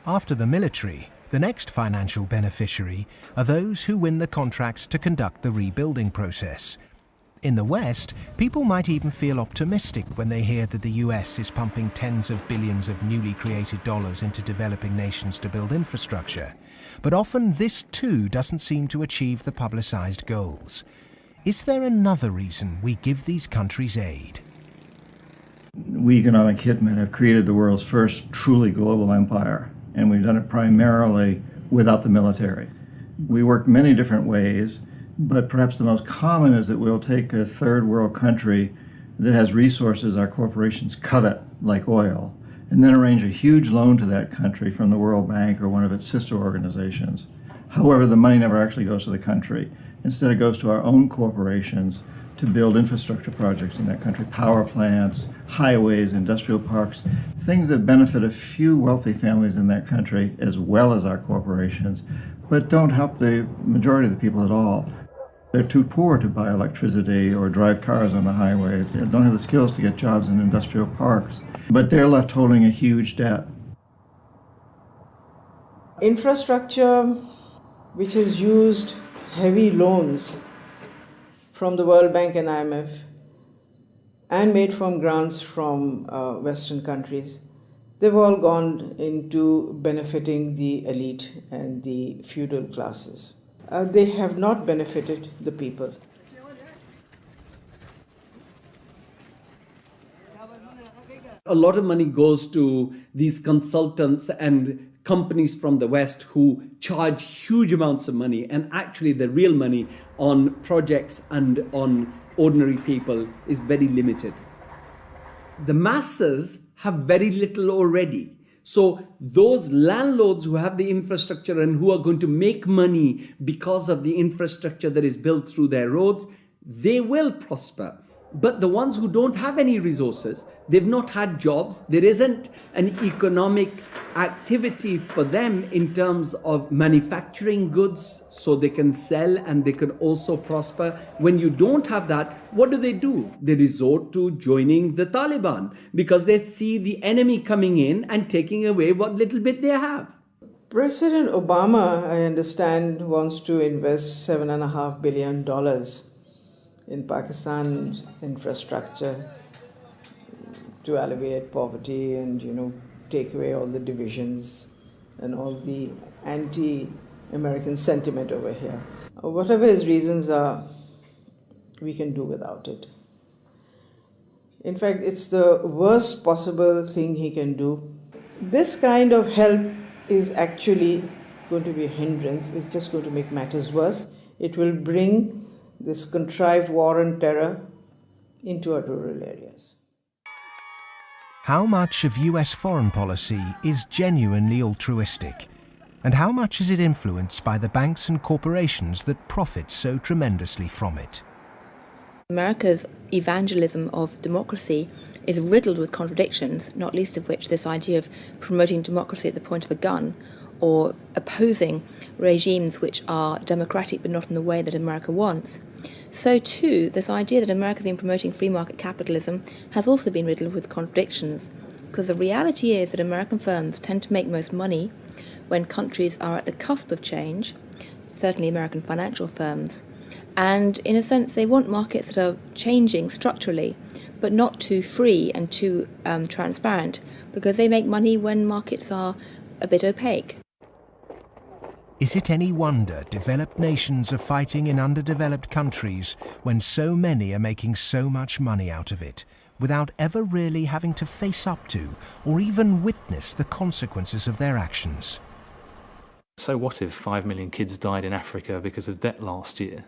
After the military, the next financial beneficiary are those who win the contracts to conduct the rebuilding process. In the West, people might even feel optimistic when they hear that the US is pumping tens of billions of newly created dollars into developing nations to build infrastructure. But often this too doesn't seem to achieve the publicized goals. Is there another reason we give these countries aid? We economic hitmen have created the world's first truly global empire, and we've done it primarily without the military. We work many different ways, but perhaps the most common is that we'll take a third world country that has resources our corporations covet, like oil, and then arrange a huge loan to that country from the World Bank or one of its sister organizations. However, the money never actually goes to the country. Instead, it goes to our own corporations to build infrastructure projects in that country, power plants, highways, industrial parks, things that benefit a few wealthy families in that country as well as our corporations, but don't help the majority of the people at all. They're too poor to buy electricity or drive cars on the highways. They don't have the skills to get jobs in industrial parks, but they're left holding a huge debt. Infrastructure which has used heavy loans from the World Bank and IMF and made from grants from Western countries, they've all gone into benefiting the elite and the feudal classes. They have not benefited the people. A lot of money goes to these consultants and companies from the West who charge huge amounts of money, and actually the real money on projects and on ordinary people is very limited. The masses have very little already. So those landlords who have the infrastructure and who are going to make money because of the infrastructure that is built through their roads, they will prosper. But the ones who don't have any resources, they've not had jobs, there isn't an economic activity for them in terms of manufacturing goods so they can sell and they can also prosper. When you don't have that, what do? They resort to joining the Taliban because they see the enemy coming in and taking away what little bit they have. President Obama, I understand, wants to invest $7.5 billion in Pakistan's infrastructure to alleviate poverty and, take away all the divisions and all the anti-American sentiment over here. Whatever his reasons are, we can do without it. In fact, it's the worst possible thing he can do. This kind of help is actually going to be a hindrance. It's just going to make matters worse. It will bring this contrived war and terror into our rural areas. How much of US foreign policy is genuinely altruistic? And how much is it influenced by the banks and corporations that profit so tremendously from it? America's evangelism of democracy is riddled with contradictions, not least of which this idea of promoting democracy at the point of the gun, or opposing regimes which are democratic but not in the way that America wants. So too, this idea that America has been promoting free market capitalism has also been riddled with contradictions, because the reality is that American firms tend to make most money when countries are at the cusp of change, certainly American financial firms, and in a sense they want markets that are changing structurally, but not too free and too transparent, because they make money when markets are a bit opaque. Is it any wonder developed nations are fighting in underdeveloped countries when so many are making so much money out of it, without ever really having to face up to or even witness the consequences of their actions? So what if 5 million kids died in Africa because of debt last year?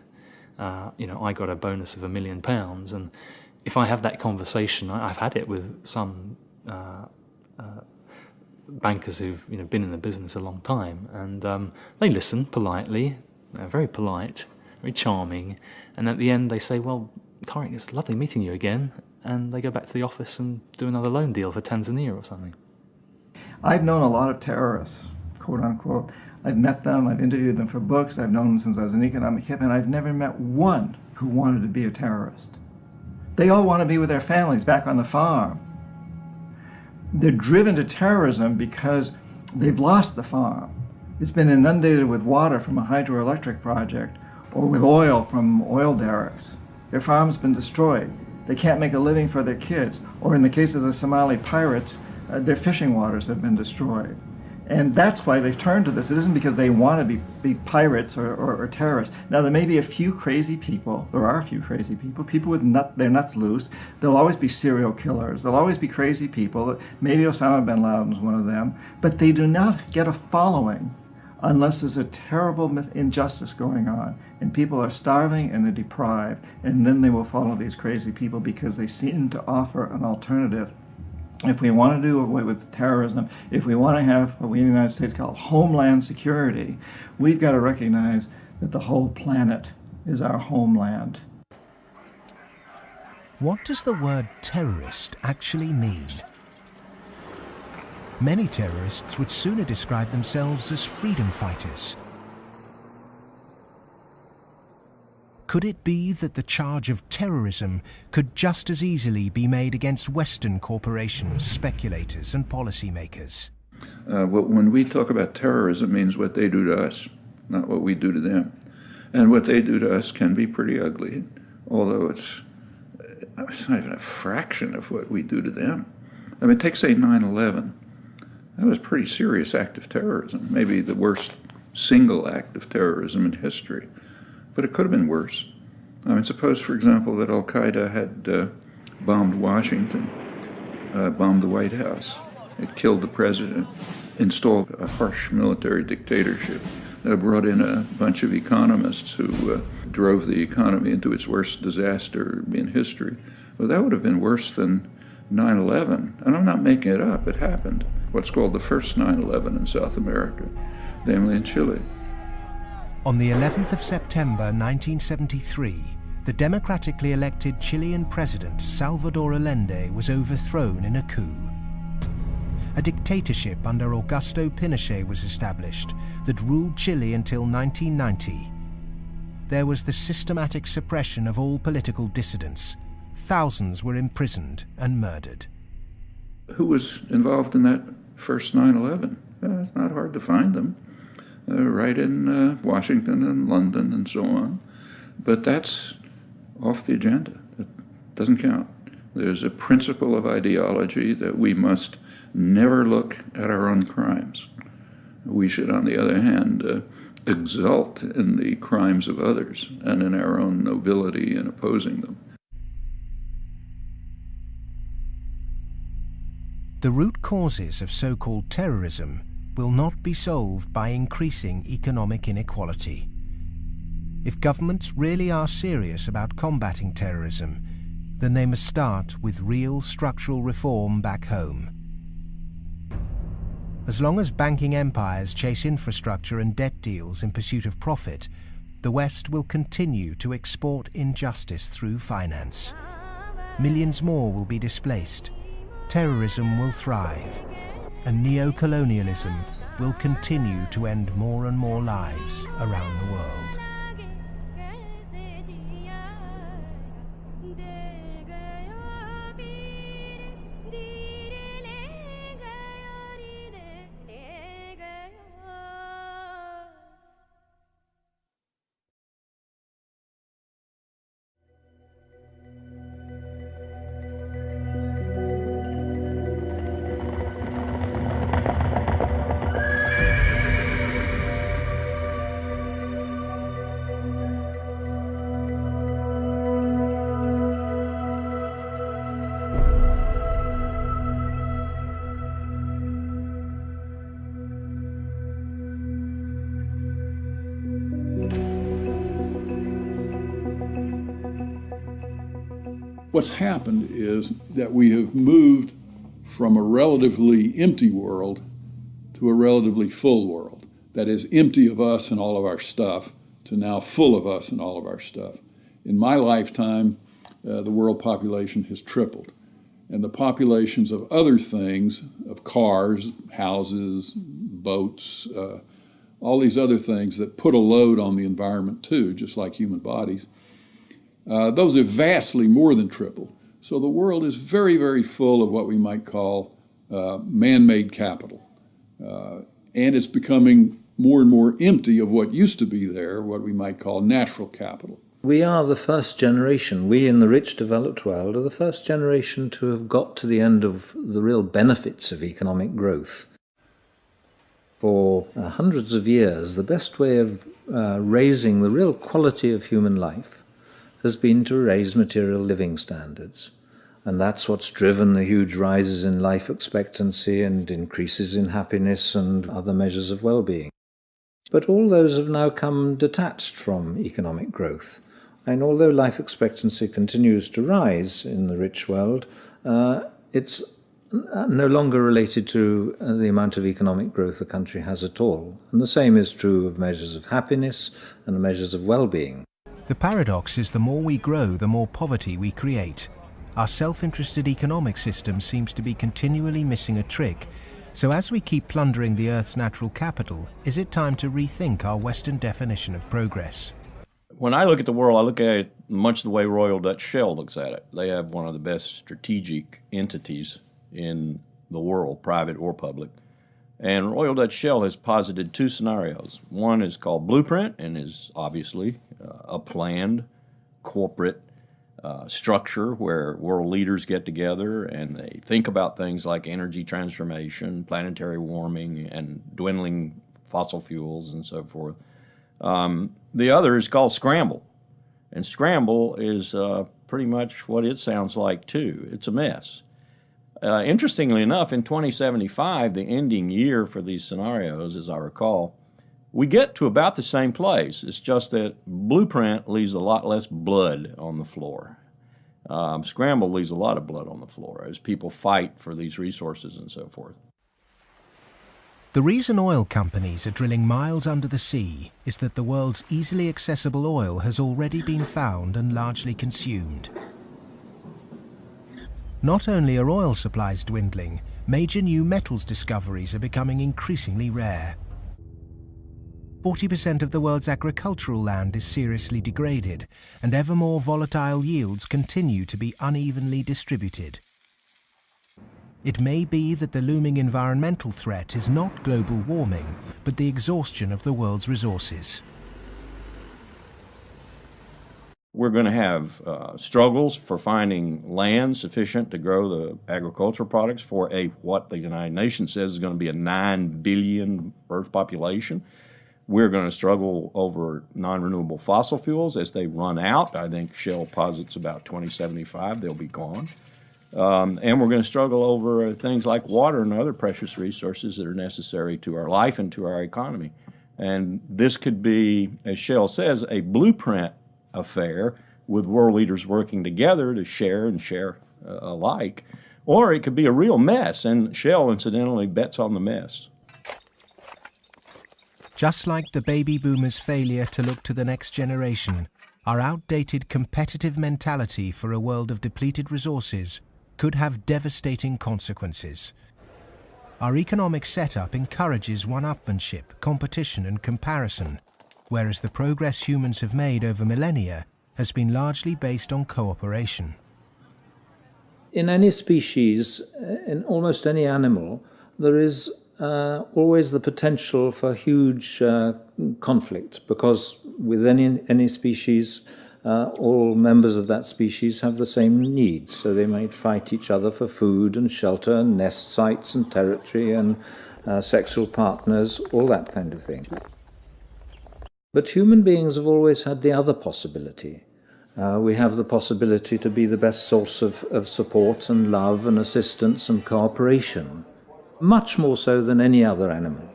I got a bonus of £1 million, and if I have that conversation, I've had it with some bankers who've been in the business a long time, and they listen politely, very polite, very charming, and at the end they say, "Well, Tariq, it's lovely meeting you again," and they go back to the office and do another loan deal for Tanzania or something. I've known a lot of terrorists, quote unquote. I've met them, I've interviewed them for books, I've known them since I was an economic hip, and I've never met one who wanted to be a terrorist. They all want to be with their families back on the farm. They're driven to terrorism because they've lost the farm. It's been inundated with water from a hydroelectric project or with oil from oil derricks. Their farm's been destroyed. They can't make a living for their kids. Or in the case of the Somali pirates, their fishing waters have been destroyed. And that's why they've turned to this. It isn't because they want to be pirates or terrorists. Now, there may be a few crazy people. There are a few crazy people with their nuts loose. There'll always be serial killers. There'll always be crazy people. Maybe Osama bin Laden's one of them. But they do not get a following unless there's a terrible injustice going on. And people are starving and they're deprived. And then they will follow these crazy people because they seem to offer an alternative. If we want to do away with terrorism, if we want to have what we in the United States call homeland security, we've got to recognize that the whole planet is our homeland. What does the word terrorist actually mean? Many terrorists would sooner describe themselves as freedom fighters. Could it be that the charge of terrorism could just as easily be made against Western corporations, speculators, and policymakers? When we talk about terrorism, it means what they do to us, not what we do to them. And what they do to us can be pretty ugly, although it's not even a fraction of what we do to them. I mean, take, say, 9/11. That was a pretty serious act of terrorism, maybe the worst single act of terrorism in history. But it could have been worse. I mean, suppose, for example, that Al-Qaeda had bombed Washington, bombed the White House. It killed the president, installed a harsh military dictatorship, brought in a bunch of economists who drove the economy into its worst disaster in history. Well, that would have been worse than 9/11. And I'm not making it up. It happened. What's called the first 9/11 in South America, namely in Chile. On the 11th of September 1973, the democratically elected Chilean president Salvador Allende was overthrown in a coup. A dictatorship under Augusto Pinochet was established that ruled Chile until 1990. There was the systematic suppression of all political dissidents. Thousands were imprisoned and murdered. Who was involved in that first 9/11? It's not hard to find them. Right in Washington and London and so on. But that's off the agenda. It doesn't count. There's a principle of ideology that we must never look at our own crimes. We should, on the other hand, exult in the crimes of others and in our own nobility in opposing them. The root causes of so-called terrorism will not be solved by increasing economic inequality. If governments really are serious about combating terrorism, then they must start with real structural reform back home. As long as banking empires chase infrastructure and debt deals in pursuit of profit, the West will continue to export injustice through finance. Millions more will be displaced. Terrorism will thrive, and neo-colonialism will continue to end more and more lives around the world. What's happened is that we have moved from a relatively empty world to a relatively full world. That is, empty of us and all of our stuff to now full of us and all of our stuff. In my lifetime, the world population has tripled. And the populations of other things, of cars, houses, boats, all these other things that put a load on the environment too, just like human bodies, those have vastly more than tripled. So the world is very, very full of what we might call man-made capital. And it's becoming more and more empty of what used to be there, what we might call natural capital. We are the first generation, we in the rich developed world are the first generation to have got to the end of the real benefits of economic growth. For hundreds of years, the best way of raising the real quality of human life has been to raise material living standards. And that's what's driven the huge rises in life expectancy and increases in happiness and other measures of well-being. But all those have now come detached from economic growth. And although life expectancy continues to rise in the rich world, it's no longer related to the amount of economic growth a country has at all. And the same is true of measures of happiness and measures of well-being. The paradox is the more we grow, the more poverty we create. Our self-interested economic system seems to be continually missing a trick. So as we keep plundering the Earth's natural capital, is it time to rethink our Western definition of progress? When I look at the world, I look at it much the way Royal Dutch Shell looks at it. They have one of the best strategic entities in the world, private or public. And Royal Dutch Shell has posited two scenarios. One is called Blueprint and is obviously a planned corporate structure where world leaders get together and they think about things like energy transformation, planetary warming, and dwindling fossil fuels and so forth. The other is called Scramble. And Scramble is pretty much what it sounds like too. It's a mess. Interestingly enough, in 2075, the ending year for these scenarios, as I recall, we get to about the same place. It's just that Blueprint leaves a lot less blood on the floor. Scramble leaves a lot of blood on the floor as people fight for these resources and so forth. The reason oil companies are drilling miles under the sea is that the world's easily accessible oil has already been found and largely consumed. Not only are oil supplies dwindling, major new metals discoveries are becoming increasingly rare. 40% of the world's agricultural land is seriously degraded, and ever more volatile yields continue to be unevenly distributed. It may be that the looming environmental threat is not global warming, but the exhaustion of the world's resources. We're going to have struggles for finding land sufficient to grow the agricultural products for what the United Nations says is going to be a 9 billion Earth population. We're going to struggle over non-renewable fossil fuels as they run out. I think Shell posits about 2075 they'll be gone. And we're going to struggle over things like water and other precious resources that are necessary to our life and to our economy. And this could be, as Shell says, a blueprint affair with world leaders working together to share alike. Or it could be a real mess, and Shell, incidentally, bets on the mess. Just like the baby boomers' failure to look to the next generation, our outdated competitive mentality for a world of depleted resources could have devastating consequences. Our economic setup encourages one-upmanship, competition and comparison, whereas the progress humans have made over millennia has been largely based on cooperation. In any species, in almost any animal, there is always the potential for huge conflict, because with any species, all members of that species have the same needs, so they might fight each other for food and shelter and nest sites and territory and sexual partners, all that kind of thing. But human beings have always had the other possibility. We have the possibility to be the best source of support and love and assistance and cooperation, much more so than any other animal.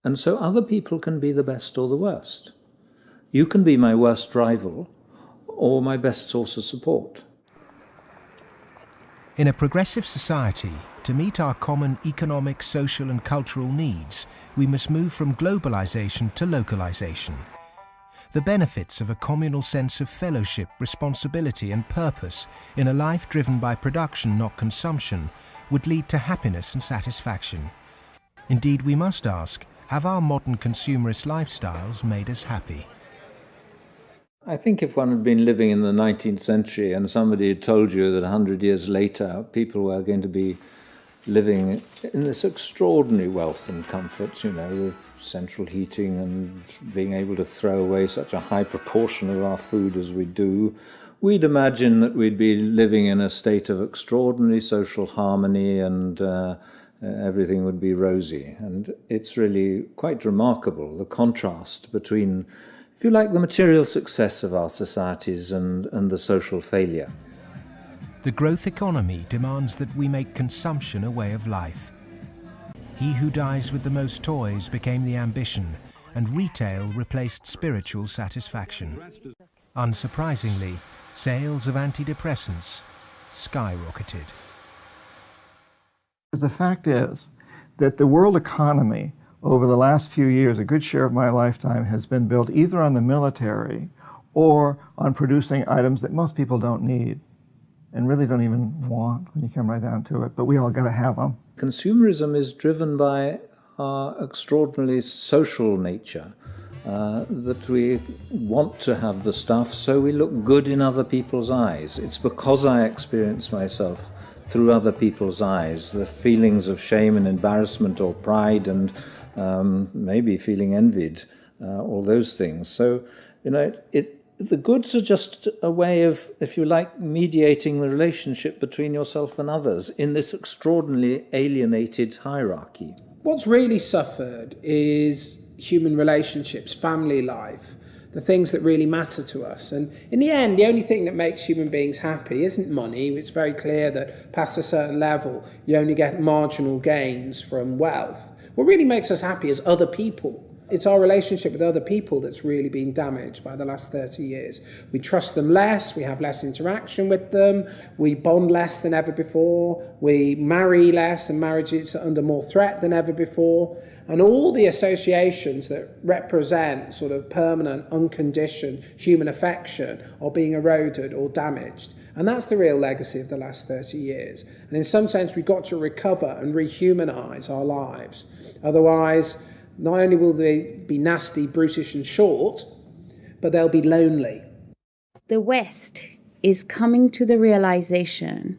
And so other people can be the best or the worst. You can be my worst rival or my best source of support. In a progressive society, to meet our common economic, social and cultural needs, we must move from globalization to localization. The benefits of a communal sense of fellowship, responsibility and purpose in a life driven by production, not consumption, would lead to happiness and satisfaction. Indeed, we must ask, have our modern consumerist lifestyles made us happy? I think if one had been living in the 19th century and somebody had told you that 100 years later people were going to be living in this extraordinary wealth and comfort, with central heating and being able to throw away such a high proportion of our food as we do, we'd imagine that we'd be living in a state of extraordinary social harmony and everything would be rosy. And it's really quite remarkable, the contrast between, if you like, the material success of our societies and the social failure. The growth economy demands that we make consumption a way of life. He who dies with the most toys became the ambition, and retail replaced spiritual satisfaction. Unsurprisingly, sales of antidepressants skyrocketed. The fact is that the world economy over the last few years, a good share of my lifetime, has been built either on the military or on producing items that most people don't need and really don't even want when you come right down to it, but we all got to have them. Consumerism is driven by our extraordinarily social nature, that we want to have the stuff so we look good in other people's eyes. It's because I experience myself through other people's eyes, the feelings of shame and embarrassment or pride and maybe feeling envied, all those things. So, the goods are just a way of, if you like, mediating the relationship between yourself and others in this extraordinarily alienated hierarchy. What's really suffered is human relationships, family life, the things that really matter to us. And in the end, the only thing that makes human beings happy isn't money. It's very clear that past a certain level, you only get marginal gains from wealth. What really makes us happy is other people. It's our relationship with other people that's really been damaged by the last 30 years. We trust them less, we have less interaction with them, we bond less than ever before, we marry less and marriages are under more threat than ever before. And all the associations that represent sort of permanent, unconditioned human affection are being eroded or damaged. And that's the real legacy of the last 30 years. And in some sense, we've got to recover and rehumanize our lives. Otherwise, not only will they be nasty, brutish and short, but they'll be lonely. The West is coming to the realization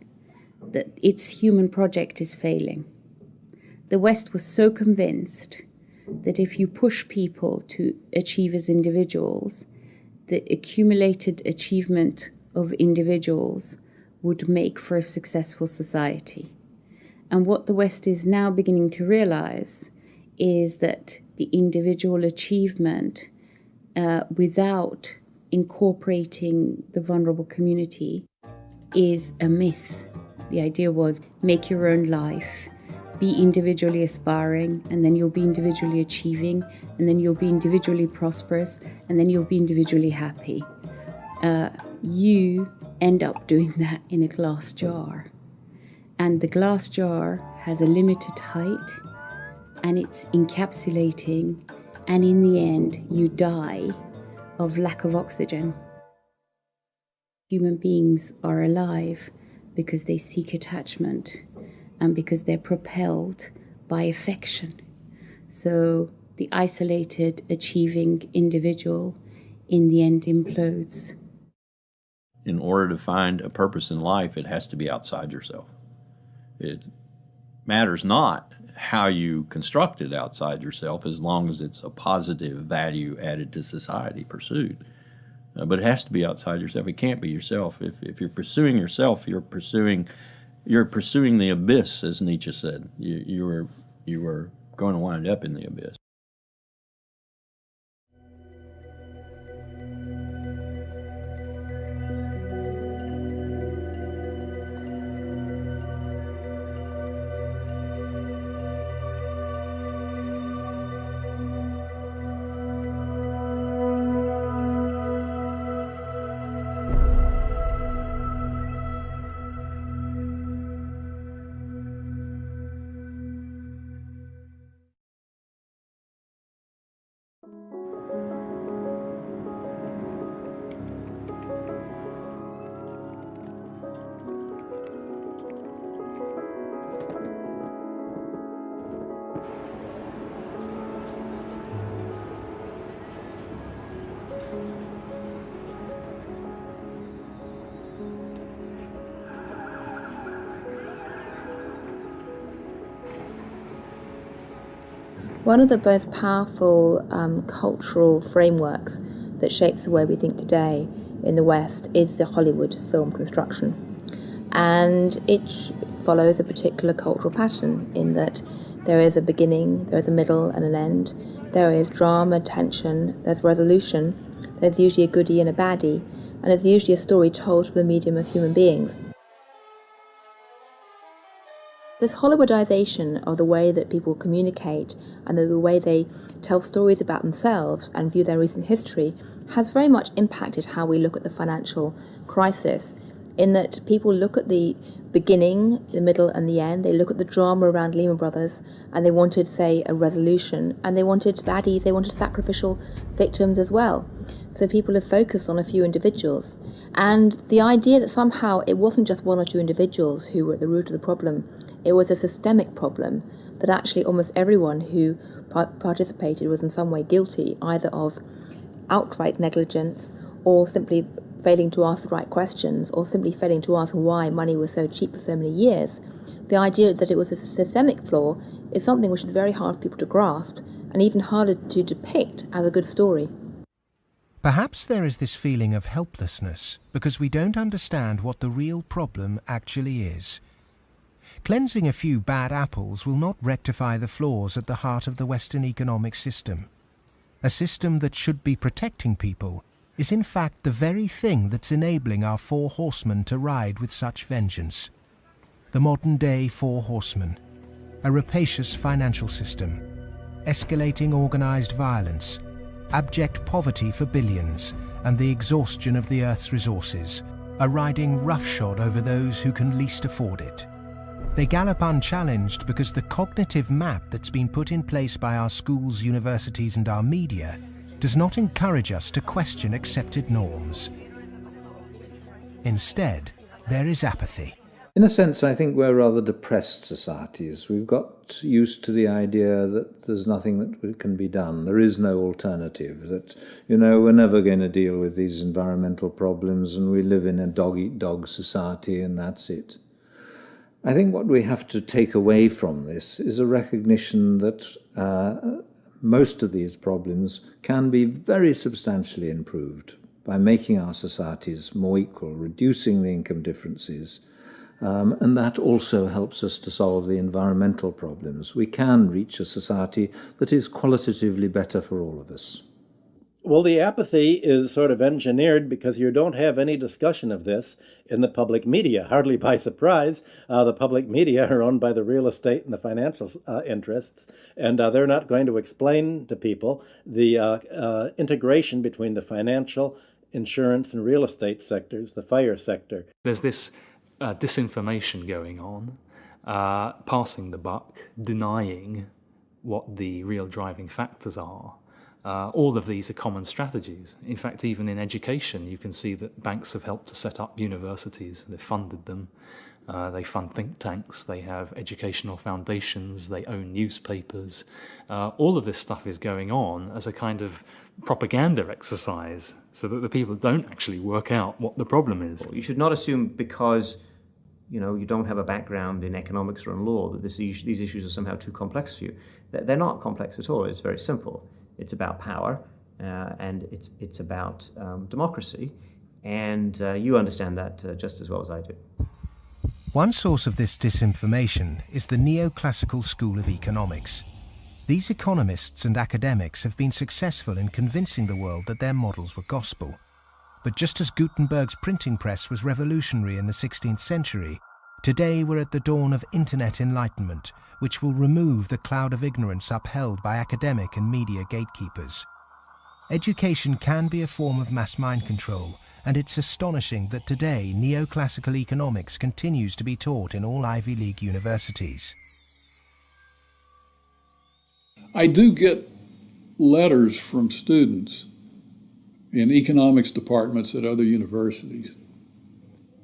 that its human project is failing. The West was so convinced that if you push people to achieve as individuals, the accumulated achievement of individuals would make for a successful society. And what the West is now beginning to realize is that the individual achievement without incorporating the vulnerable community is a myth. The idea was make your own life, be individually aspiring, and then you'll be individually achieving, and then you'll be individually prosperous, and then you'll be individually happy. You end up doing that in a glass jar. And the glass jar has a limited height, and it's encapsulating, and in the end, you die of lack of oxygen. Human beings are alive because they seek attachment and because they're propelled by affection. So the isolated, achieving individual in the end implodes. In order to find a purpose in life, it has to be outside yourself. It matters not how you construct it outside yourself, as long as it's a positive value added to society pursued. But it has to be outside yourself. It can't be yourself. If you're pursuing yourself, you're pursuing the abyss, as Nietzsche said. You are going to wind up in the abyss. One of the most powerful cultural frameworks that shapes the way we think today in the West is the Hollywood film construction. And it follows a particular cultural pattern in that there is a beginning, there is a middle and an end, there is drama, tension, there's resolution, there's usually a goodie and a baddie, and there's usually a story told through the medium of human beings. This Hollywoodization of the way that people communicate and the way they tell stories about themselves and view their recent history has very much impacted how we look at the financial crisis, in that people look at the beginning, the middle and the end. They look at the drama around Lehman Brothers and they wanted, say, a resolution, and they wanted baddies, they wanted sacrificial victims as well. So people have focused on a few individuals. And the idea that somehow it wasn't just one or two individuals who were at the root of the problem, it was a systemic problem, that actually almost everyone who participated was in some way guilty, either of outright negligence or simply failing to ask the right questions or simply failing to ask why money was so cheap for so many years. The idea that it was a systemic flaw is something which is very hard for people to grasp and even harder to depict as a good story. Perhaps there is this feeling of helplessness because we don't understand what the real problem actually is. Cleansing a few bad apples will not rectify the flaws at the heart of the Western economic system. A system that should be protecting people is in fact the very thing that's enabling our four horsemen to ride with such vengeance. The modern-day four horsemen: a rapacious financial system, escalating organized violence, abject poverty for billions, and the exhaustion of the Earth's resources, are riding roughshod over those who can least afford it. They gallop unchallenged because the cognitive map that's been put in place by our schools, universities, and our media does not encourage us to question accepted norms. Instead, there is apathy. In a sense, I think we're rather depressed societies. We've got used to the idea that there's nothing that can be done. There is no alternative, that, we're never going to deal with these environmental problems and we live in a dog-eat-dog society and that's it. I think what we have to take away from this is a recognition that most of these problems can be very substantially improved by making our societies more equal, reducing the income differences, and that also helps us to solve the environmental problems. We can reach a society that is qualitatively better for all of us. Well, the apathy is sort of engineered because you don't have any discussion of this in the public media. Hardly by surprise, the public media are owned by the real estate and the financial interests, and they're not going to explain to people the integration between the financial, insurance, and real estate sectors, the FIRE sector. There's this disinformation going on, passing the buck, denying what the real driving factors are. All of these are common strategies. In fact, even in education, you can see that banks have helped to set up universities. They've funded them. They fund think tanks. They have educational foundations. They own newspapers. All of this stuff is going on as a kind of propaganda exercise so that the people don't actually work out what the problem is. You should not assume because you don't have a background in economics or in law that these issues are somehow too complex for you. They're not complex at all. It's very simple. It's about power, and it's about democracy, and you understand that just as well as I do. One source of this disinformation is the neoclassical school of economics. These economists and academics have been successful in convincing the world that their models were gospel. But just as Gutenberg's printing press was revolutionary in the 16th century, today we're at the dawn of internet enlightenment, which will remove the cloud of ignorance upheld by academic and media gatekeepers. Education can be a form of mass mind control, and it's astonishing that today neoclassical economics continues to be taught in all Ivy League universities. I do get letters from students in economics departments at other universities.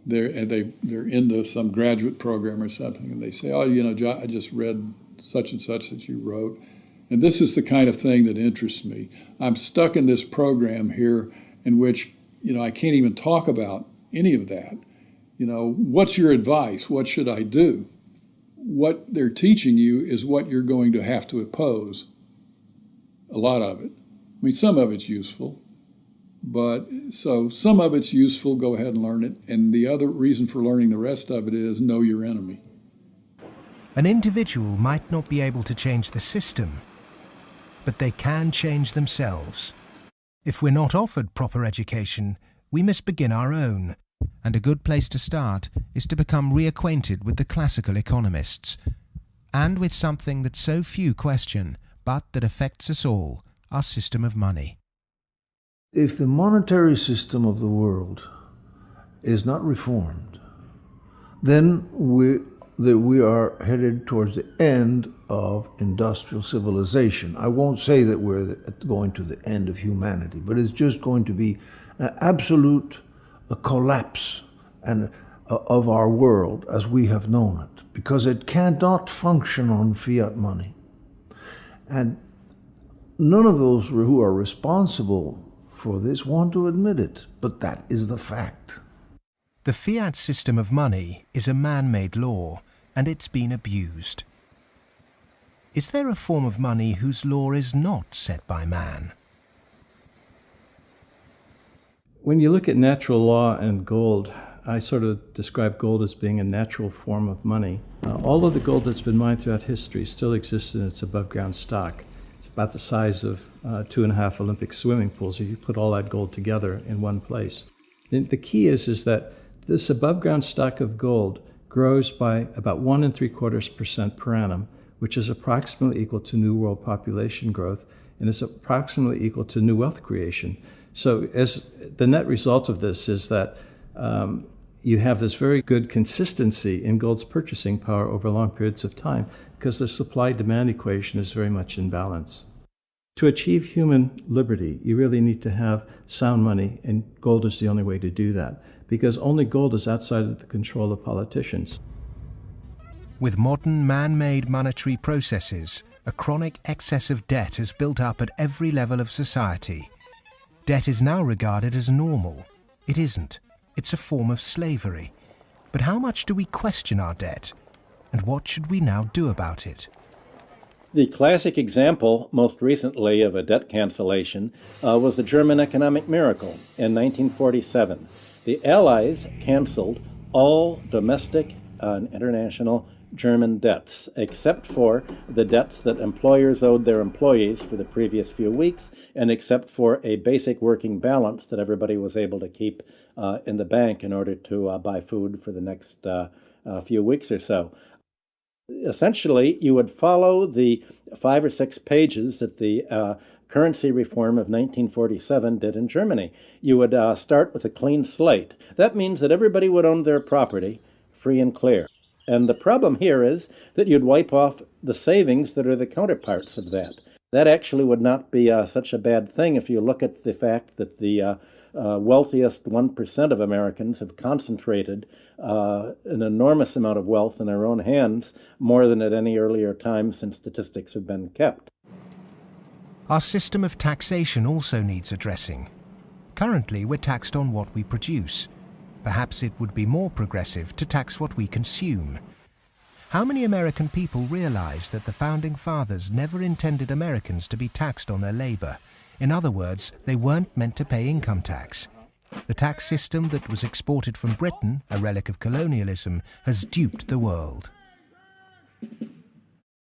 They're into some graduate program or something, and they say, oh, I just read such and such that you wrote, and this is the kind of thing that interests me. I'm stuck in this program here in which, I can't even talk about any of that. What's your advice? What should I do? What they're teaching you is what you're going to have to oppose. A lot of it. I mean, some of it's useful. But so some of it's useful, go ahead and learn it. And the other reason for learning the rest of it is know your enemy. An individual might not be able to change the system, but they can change themselves. If we're not offered proper education, we must begin our own. And a good place to start is to become reacquainted with the classical economists, and with something that so few question, but that affects us all, our system of money. If the monetary system of the world is not reformed, then we are headed towards the end of industrial civilization. I won't say that we're going to the end of humanity, but it's just going to be an absolute collapse of our world as we have known it, because it cannot function on fiat money. And none of those who are responsible for this want to admit it, but that is the fact. The fiat system of money is a man-made law, and it's been abused. Is there a form of money whose law is not set by man? When you look at natural law and gold, I sort of describe gold as being a natural form of money. All of the gold that's been mined throughout history still exists in its above-ground stock. About the size of 2.5 Olympic swimming pools if you put all that gold together in one place. The key is that this above ground stock of gold grows by about 1.75% per annum, which is approximately equal to New World population growth, and is approximately equal to new wealth creation. So as the net result of this is that you have this very good consistency in gold's purchasing power over long periods of time, because the supply-demand equation is very much in balance. To achieve human liberty, you really need to have sound money, and gold is the only way to do that, because only gold is outside of the control of politicians. With modern man-made monetary processes, a chronic excess of debt has built up at every level of society. Debt is now regarded as normal. It isn't. It's a form of slavery. But how much do we question our debt? And what should we now do about it? The classic example, most recently, of a debt cancellation was the German economic miracle in 1947. The Allies canceled all domestic and international German debts, except for the debts that employers owed their employees for the previous few weeks, and except for a basic working balance that everybody was able to keep in the bank in order to buy food for the next few weeks or so. Essentially, you would follow the 5 or 6 pages that the currency reform of 1947 did in Germany. You would start with a clean slate. That means that everybody would own their property free and clear. And the problem here is that you'd wipe off the savings that are the counterparts of that. That actually would not be such a bad thing if you look at the fact that the wealthiest 1% of Americans have concentrated an enormous amount of wealth in their own hands, more than at any earlier time since statistics have been kept. Our system of taxation also needs addressing. Currently, we're taxed on what we produce. Perhaps it would be more progressive to tax what we consume. How many American people realize that the Founding Fathers never intended Americans to be taxed on their labor? In other words, they weren't meant to pay income tax. The tax system that was exported from Britain, a relic of colonialism, has duped the world.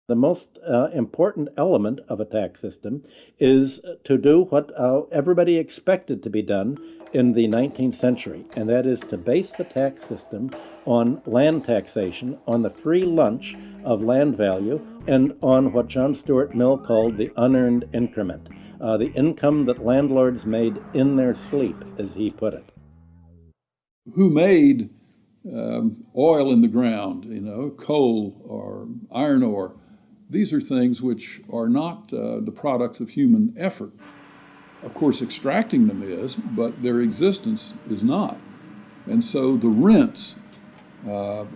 The most important element of a tax system is to do what everybody expected to be done in the 19th century, and that is to base the tax system on land taxation, on the free lunch of land value, and on what John Stuart Mill called the unearned increment, the income that landlords made in their sleep, as he put it. Who made oil in the ground, coal or iron ore? These are things which are not the product of human effort. Of course, extracting them is, but their existence is not. And so the rents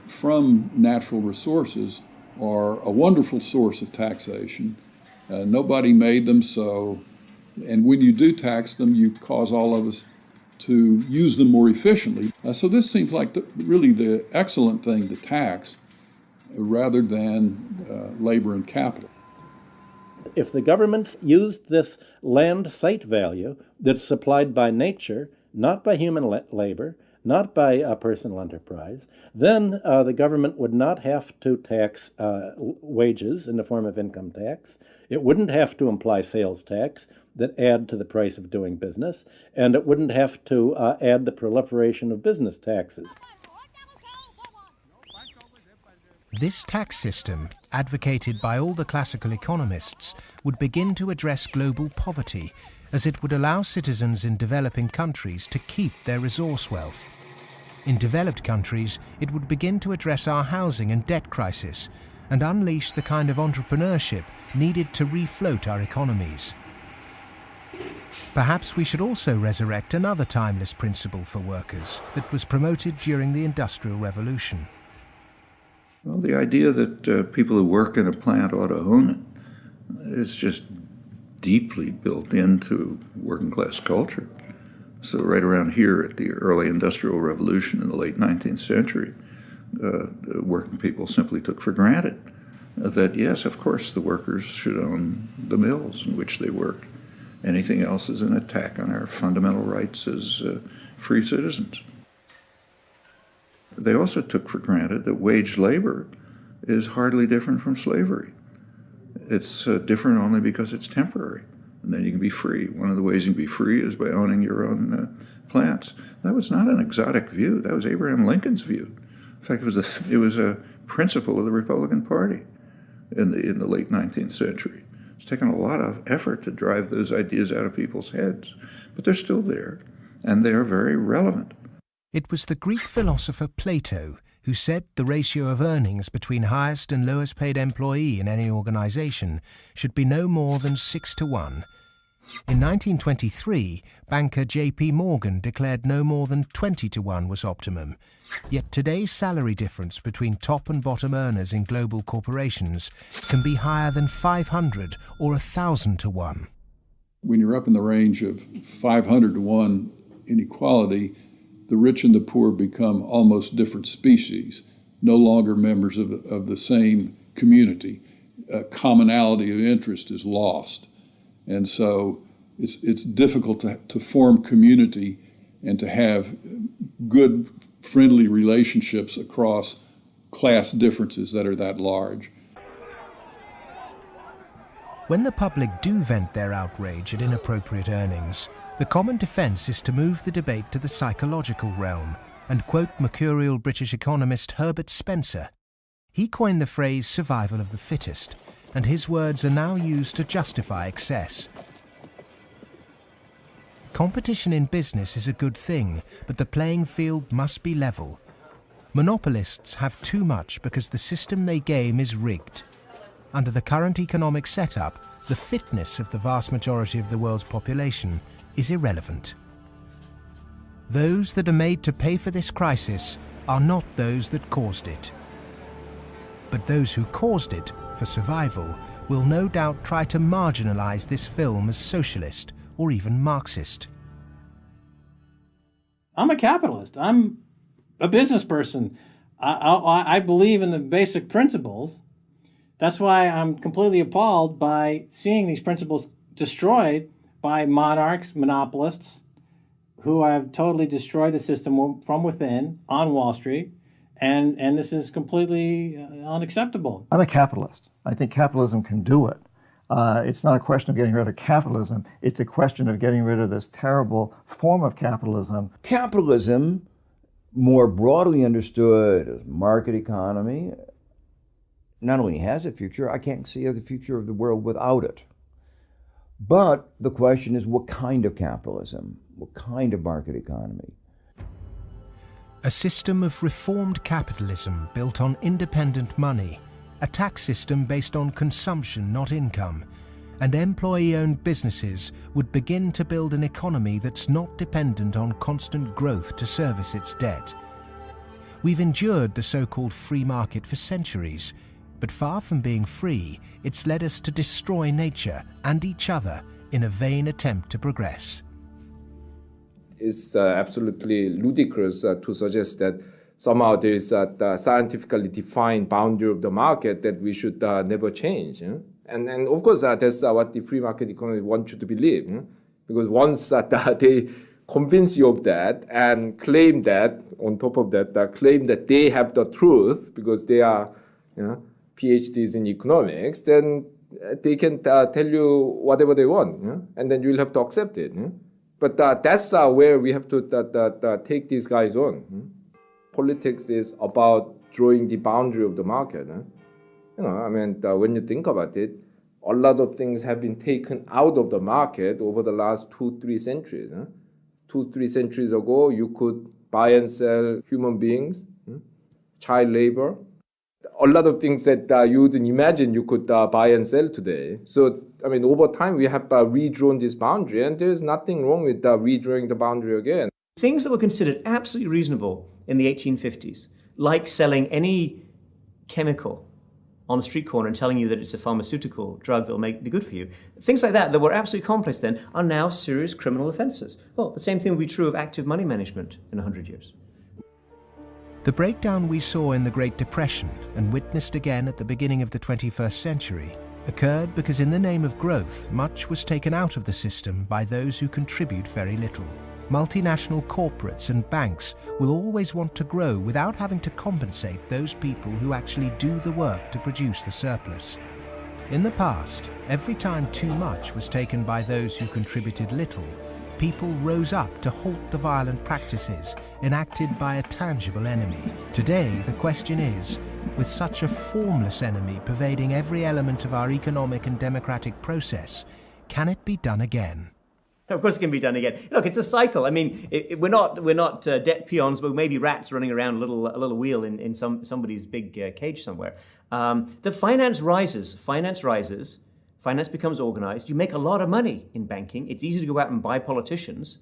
from natural resources are a wonderful source of taxation. Nobody made them, so, and when you do tax them, you cause all of us to use them more efficiently. So this seems like really the excellent thing to tax, rather than labor and capital. If the governments used this land site value that's supplied by nature, not by human labor, not by personal enterprise, then the government would not have to tax wages in the form of income tax. It wouldn't have to imply sales tax that add to the price of doing business, and it wouldn't have to add the proliferation of business taxes. This tax system, advocated by all the classical economists, would begin to address global poverty, as it would allow citizens in developing countries to keep their resource wealth. In developed countries, it would begin to address our housing and debt crisis and unleash the kind of entrepreneurship needed to refloat our economies. Perhaps we should also resurrect another timeless principle for workers that was promoted during the Industrial Revolution. Well, the idea that people who work in a plant ought to own it is just deeply built into working class culture. So right around here at the early Industrial Revolution in the late 19th century, working people simply took for granted that, yes, of course, the workers should own the mills in which they work. Anything else is an attack on our fundamental rights as free citizens. They also took for granted that wage labor is hardly different from slavery. It's different only because it's temporary, and then you can be free. One of the ways you can be free is by owning your own plants. That was not an exotic view. That was Abraham Lincoln's view. In fact, it was a principle of the Republican Party in the late 19th century. It's taken a lot of effort to drive those ideas out of people's heads, but they're still there, and they are very relevant. It was the Greek philosopher Plato who said the ratio of earnings between highest and lowest paid employee in any organization should be no more than 6-to-1. In 1923, banker J.P. Morgan declared no more than 20-to-1 was optimum. Yet today's salary difference between top and bottom earners in global corporations can be higher than 500 or 1,000-to-1. When you're up in the range of 500-to-1 inequality, the rich and the poor become almost different species, no longer members of the same community. commonality of interest is lost. And so it's difficult to form community and to have good, friendly relationships across class differences that are that large. When the public do vent their outrage at inappropriate earnings, the common defence is to move the debate to the psychological realm and quote mercurial British economist Herbert Spencer. He coined the phrase survival of the fittest, and his words are now used to justify excess. Competition in business is a good thing, but the playing field must be level. Monopolists have too much because the system they game is rigged. Under the current economic setup, the fitness of the vast majority of the world's population is irrelevant. Those that are made to pay for this crisis are not those that caused it. But those who caused it, for survival, will no doubt try to marginalize this film as socialist or even Marxist. I'm a capitalist. I'm a business person. I believe in the basic principles. That's why I'm completely appalled by seeing these principles destroyed by monarchs, monopolists, who have totally destroyed the system from within on Wall Street. And this is completely unacceptable. I'm a capitalist. I think capitalism can do it. It's not a question of getting rid of capitalism. It's a question of getting rid of this terrible form of capitalism. Capitalism, more broadly understood as market economy, not only has a future, I can't see the future of the world without it. But the question is, what kind of capitalism? What kind of market economy? A system of reformed capitalism built on independent money, a tax system based on consumption, not income, and employee-owned businesses would begin to build an economy that's not dependent on constant growth to service its debt. We've endured the so-called free market for centuries, but far from being free, it's led us to destroy nature and each other in a vain attempt to progress. It's absolutely ludicrous to suggest that somehow there is a scientifically defined boundary of the market that we should never change. And of course, that's what the free market economy wants you to believe. Because once they convince you of that and claim that, on top of that, claim that they have the truth because they are PhDs in economics, then they can tell you whatever they want, and then you'll have to accept it. But that's where we have to take these guys on. Politics is about drawing the boundary of the market. When you think about it, a lot of things have been taken out of the market over the last 2-3 centuries. 2-3 centuries ago, you could buy and sell human beings, child labor, a lot of things that you wouldn't imagine you could buy and sell today. So, over time, we have redrawn this boundary, and there is nothing wrong with redrawing the boundary again. Things that were considered absolutely reasonable in the 1850s, like selling any chemical on a street corner and telling you that it's a pharmaceutical drug that will be good for you, things like that were absolutely commonplace then, are now serious criminal offences. Well, the same thing will be true of active money management in 100 years. The breakdown we saw in the Great Depression and witnessed again at the beginning of the 21st century occurred because in the name of growth, much was taken out of the system by those who contribute very little. Multinational corporates and banks will always want to grow without having to compensate those people who actually do the work to produce the surplus. In the past, every time too much was taken by those who contributed little, people rose up to halt the violent practices enacted by a tangible enemy. Today, the question is, with such a formless enemy pervading every element of our economic and democratic process, can it be done again? Of course it can be done again. Look, it's a cycle. We're not debt peons, but maybe rats running around a little wheel in somebody's big cage somewhere. The finance rises. Finance becomes organized. You make a lot of money in banking. It's easy to go out and buy politicians.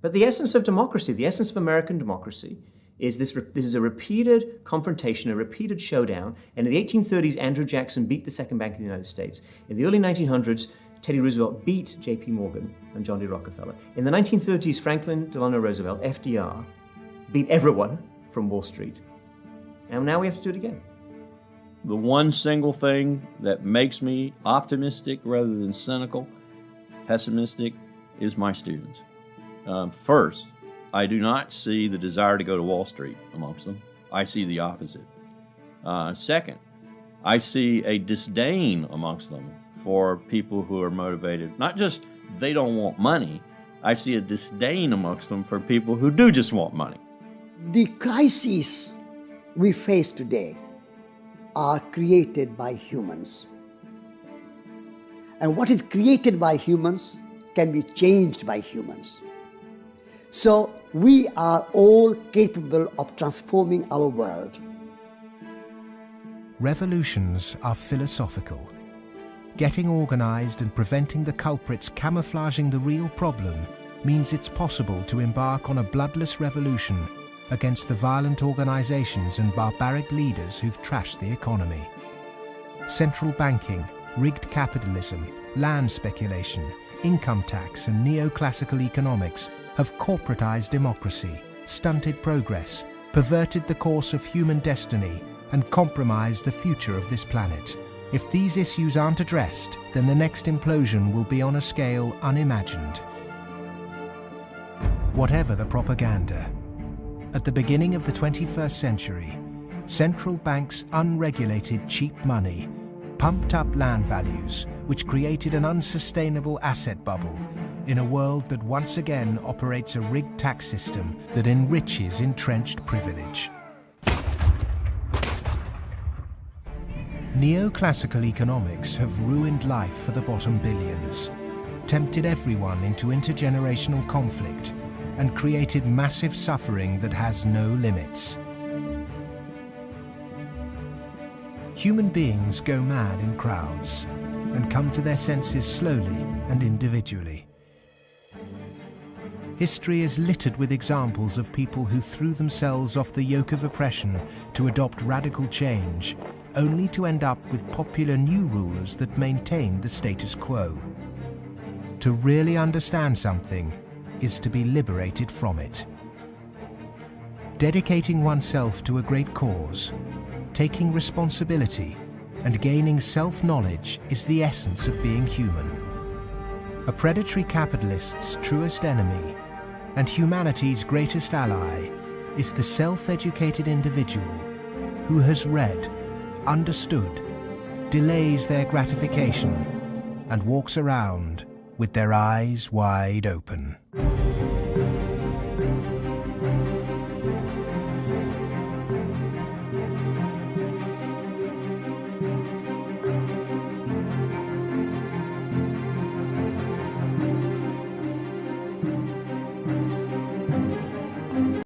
But the essence of democracy, the essence of American democracy, is this is a repeated confrontation, a repeated showdown. And in the 1830s, Andrew Jackson beat the second bank in the United States. In the early 1900s, Teddy Roosevelt beat J.P. Morgan and John D. Rockefeller. In the 1930s, Franklin Delano Roosevelt, FDR, beat everyone from Wall Street. And now we have to do it again. the one single thing that makes me optimistic rather than cynical, pessimistic, is my students. First, I do not see the desire to go to Wall Street amongst them. I see the opposite. Second, I see a disdain amongst them for people who are motivated. Not just they don't want money, I see a disdain amongst them for people who do just want money. The crises we face today are created by humans. And what is created by humans can be changed by humans. So we are all capable of transforming our world. Revolutions are philosophical. Getting organized and preventing the culprits camouflaging the real problem means it's possible to embark on a bloodless revolution against the violent organizations and barbaric leaders who've trashed the economy. Central banking, rigged capitalism, land speculation, income tax and neoclassical economics have corporatized democracy, stunted progress, perverted the course of human destiny and compromised the future of this planet. If these issues aren't addressed, then the next implosion will be on a scale unimagined. Whatever the propaganda, at the beginning of the 21st century, central banks' unregulated cheap money pumped up land values, which created an unsustainable asset bubble in a world that once again operates a rigged tax system that enriches entrenched privilege. Neoclassical economics have ruined life for the bottom billions, tempted everyone into intergenerational conflict, and created massive suffering that has no limits. Human beings go mad in crowds and come to their senses slowly and individually. History is littered with examples of people who threw themselves off the yoke of oppression to adopt radical change, only to end up with popular new rulers that maintained the status quo. To really understand something is to be liberated from it. Dedicating oneself to a great cause, taking responsibility, and gaining self-knowledge is the essence of being human. A predatory capitalist's truest enemy and humanity's greatest ally is the self-educated individual who has read, understood, delays their gratification, and walks around with their eyes wide open.